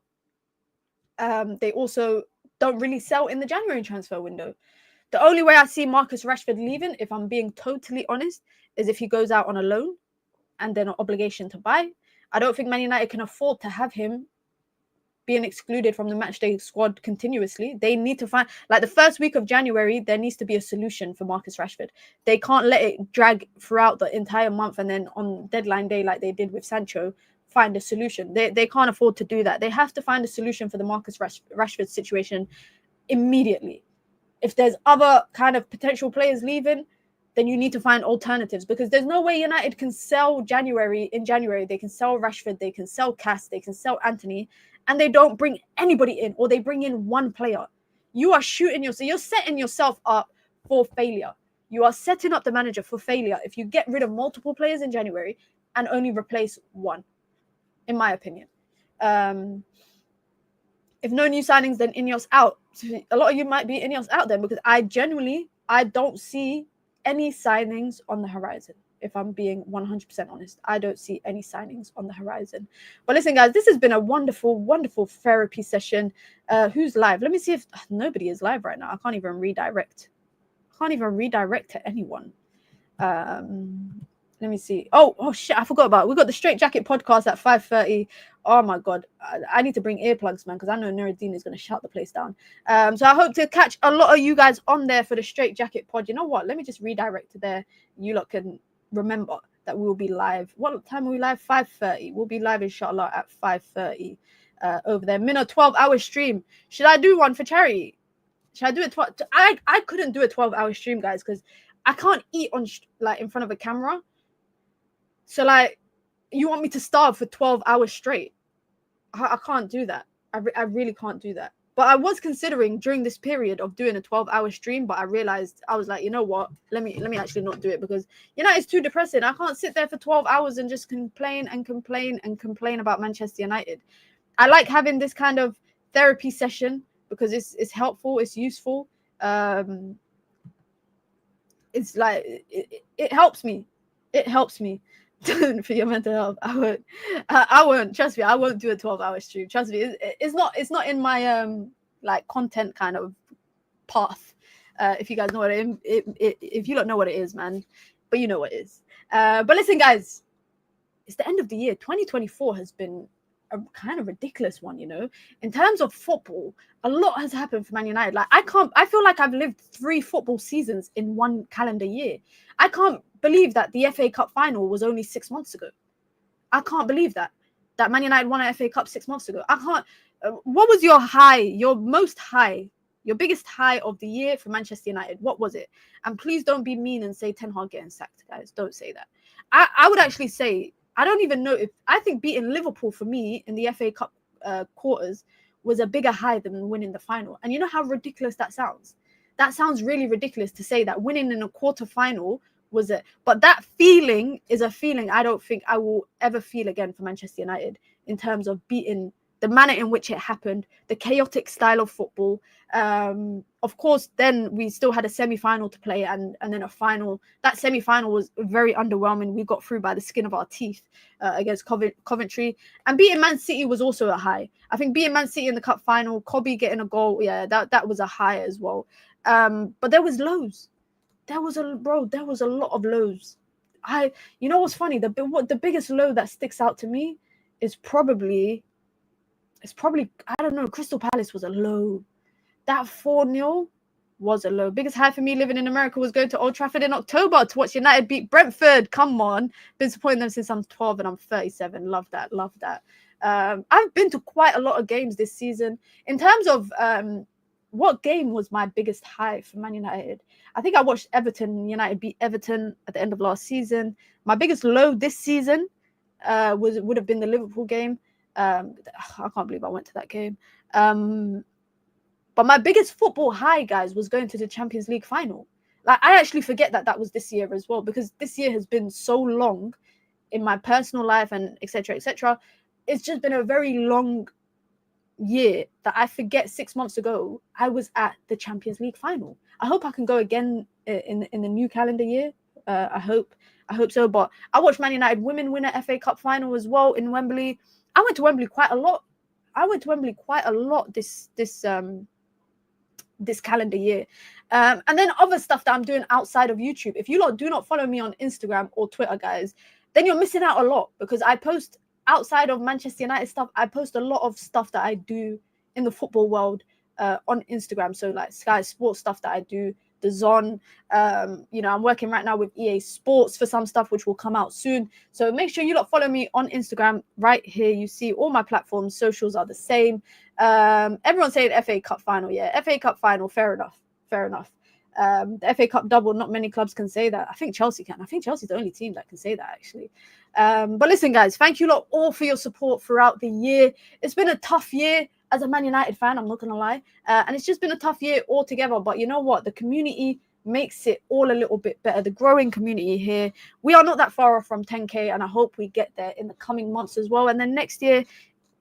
They also don't really sell in the January transfer window. The only way I see Marcus Rashford leaving, if I'm being totally honest, is if he goes out on a loan and then an obligation to buy. I don't think Man United can afford to have him being excluded from the matchday squad continuously. They need to find, like the first week of January, there needs to be a solution for Marcus Rashford. They can't let it drag throughout the entire month and then on deadline day, like they did with Sancho, find a solution. They can't afford to do that. They have to find a solution for the Marcus Rashford situation immediately. If there's other kind of potential players leaving, then you need to find alternatives because there's no way United can sell in January. They can sell Rashford, they can sell Cass, they can sell Anthony, and they don't bring anybody in, or they bring in one player. You are you're setting yourself up for failure. You are setting up the manager for failure if you get rid of multiple players in January and only replace one, in my opinion. If no new signings, then INEOS out. A lot of you might be INEOS out then because I don't see any signings on the horizon. If I'm being 100% honest, I don't see any signings on the horizon. But listen, guys, this has been a wonderful, wonderful therapy session. Who's live? Let me see if nobody is live right now. I can't even redirect. To anyone. Let me see. Oh shit, I forgot about it. We got the Straight Jacket podcast at 5:30. Oh my god, I need to bring earplugs, man, because I know Nuruddin is going to shut the place down. So I hope to catch a lot of you guys on there for the Straight Jacket pod. You know what? Let me just redirect to there. You lot can remember that we will be live. What time are we live? 5:30. We'll be live inshallah at 5:30 over there. Min a 12-hour stream. Should I do one for charity? Should I do it? I couldn't do a 12-hour stream, guys, because I can't eat on like in front of a camera. So like, you want me to starve for 12 hours straight? I can't do that. I really can't do that. But I was considering during this period of doing a 12-hour stream, but I realized, I was like, you know what? Let me actually not do it because, you know, it's too depressing. I can't sit there for 12 hours and just complain about Manchester United. I like having this kind of therapy session because it's helpful, it's useful. It's like, it helps me. It helps me. For your mental health. I won't. Trust me, I won't do a 12-hour stream. Trust me, it's not in my like content kind of path. If you guys know what if you don't know what it is, man, but you know what it is. But listen, guys, it's the end of the year. 2024 has been a kind of ridiculous one, you know. In terms of football, a lot has happened for Man United. Like I feel like I've lived 3 football seasons in one calendar year. I can't believe that the FA Cup final was only 6 months ago. I can't believe that Man United won an FA Cup 6 months ago. I can't. What was your high, your most high, your biggest high of the year for Manchester United? What was it? And please don't be mean and say Ten Hag getting sacked, guys. Don't say that. I would actually say, I don't even know if, I think beating Liverpool for me in the FA Cup quarters was a bigger high than winning the final. And you know how ridiculous that sounds? That sounds really ridiculous to say that winning in a quarter final was it. But that feeling is a feeling I don't think I will ever feel again for Manchester United in terms of beating the manner in which it happened, the chaotic style of football. Of course, then we still had a semi-final to play and then a final. That semi-final was very underwhelming. We got through by the skin of our teeth against Coventry. And beating Man City was also a high. I think beating Man City in the cup final, Kobe getting a goal, yeah, that was a high as well. But there was lows. There was a lot of lows. You know what's funny? The biggest low that sticks out to me is probably, I don't know, Crystal Palace was a low. That 4-0 was a low. Biggest high for me living in America was going to Old Trafford in October to watch United beat Brentford. Come on. Been supporting them since I'm 12 and I'm 37. Love that. I've been to quite a lot of games this season. In terms of what game was my biggest high for Man United? I think I watched United beat Everton at the end of last season. My biggest low this season would have been the Liverpool game. I can't believe I went to that game. But my biggest football high, guys, was going to the Champions League final. Like, I actually forget that was this year as well, because this year has been so long in my personal life and etc. etc. It's just been a very long year that I forget 6 months ago I was at the Champions League final. I hope I can go again in the new calendar year. I hope so. But I watched Man United women win a FA Cup final as well in Wembley. I went to Wembley quite a lot. This calendar year. And then other stuff that I'm doing outside of YouTube. If you lot do not follow me on Instagram or Twitter, guys, then you're missing out a lot, because I post outside of Manchester United stuff. I post a lot of stuff that I do in the football world on Instagram. So like Sky Sports stuff that I do, the Zone. I'm working right now with EA Sports for some stuff which will come out soon. So make sure you lot follow me on Instagram. Right here, you see all my platforms. Socials are the same. Everyone's saying FA Cup final. Yeah, FA Cup final. Fair enough. The FA Cup double, not many clubs can say that. I think Chelsea can. I think Chelsea's the only team that can say that, actually. But listen, guys, thank you lot all for your support throughout the year. It's been a tough year as a Man United fan, I'm not going to lie. And it's just been a tough year altogether. But you know what? The community makes it all a little bit better. The growing community here. We are not that far off from 10K, and I hope we get there in the coming months as well. And then next year,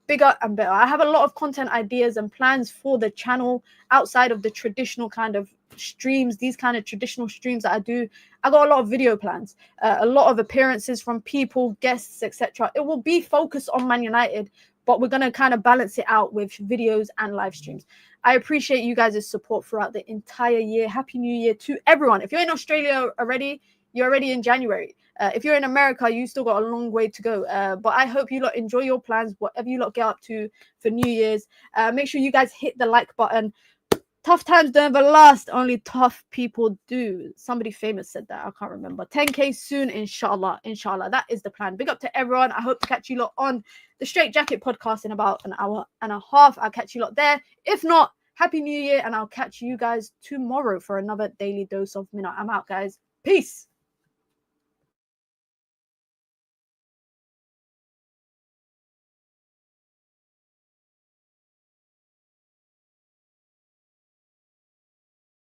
bigger and better. I have a lot of content ideas and plans for the channel outside of the traditional kind of streams, these kind of traditional streams that I do. I got a lot of video plans, a lot of appearances from people, guests, etc. It will be focused on Man United, but we're going to kind of balance it out with videos and live streams. I appreciate you guys' support throughout the entire year. Happy New Year to everyone. If you're in Australia already, you're already in January. If you're in America, you still got a long way to go. But I hope you lot enjoy your plans, whatever you lot get up to for New Year's. Make sure you guys hit the like button. Tough times don't ever last, only tough people do. Somebody famous said that. I can't remember. 10K soon, inshallah. Inshallah. That is the plan. Big up to everyone. I hope to catch you lot on the Straight Jacket podcast in about an hour and a half. I'll catch you lot there. If not, Happy New Year, and I'll catch you guys tomorrow for another daily dose of Mina. I'm out, guys. Peace.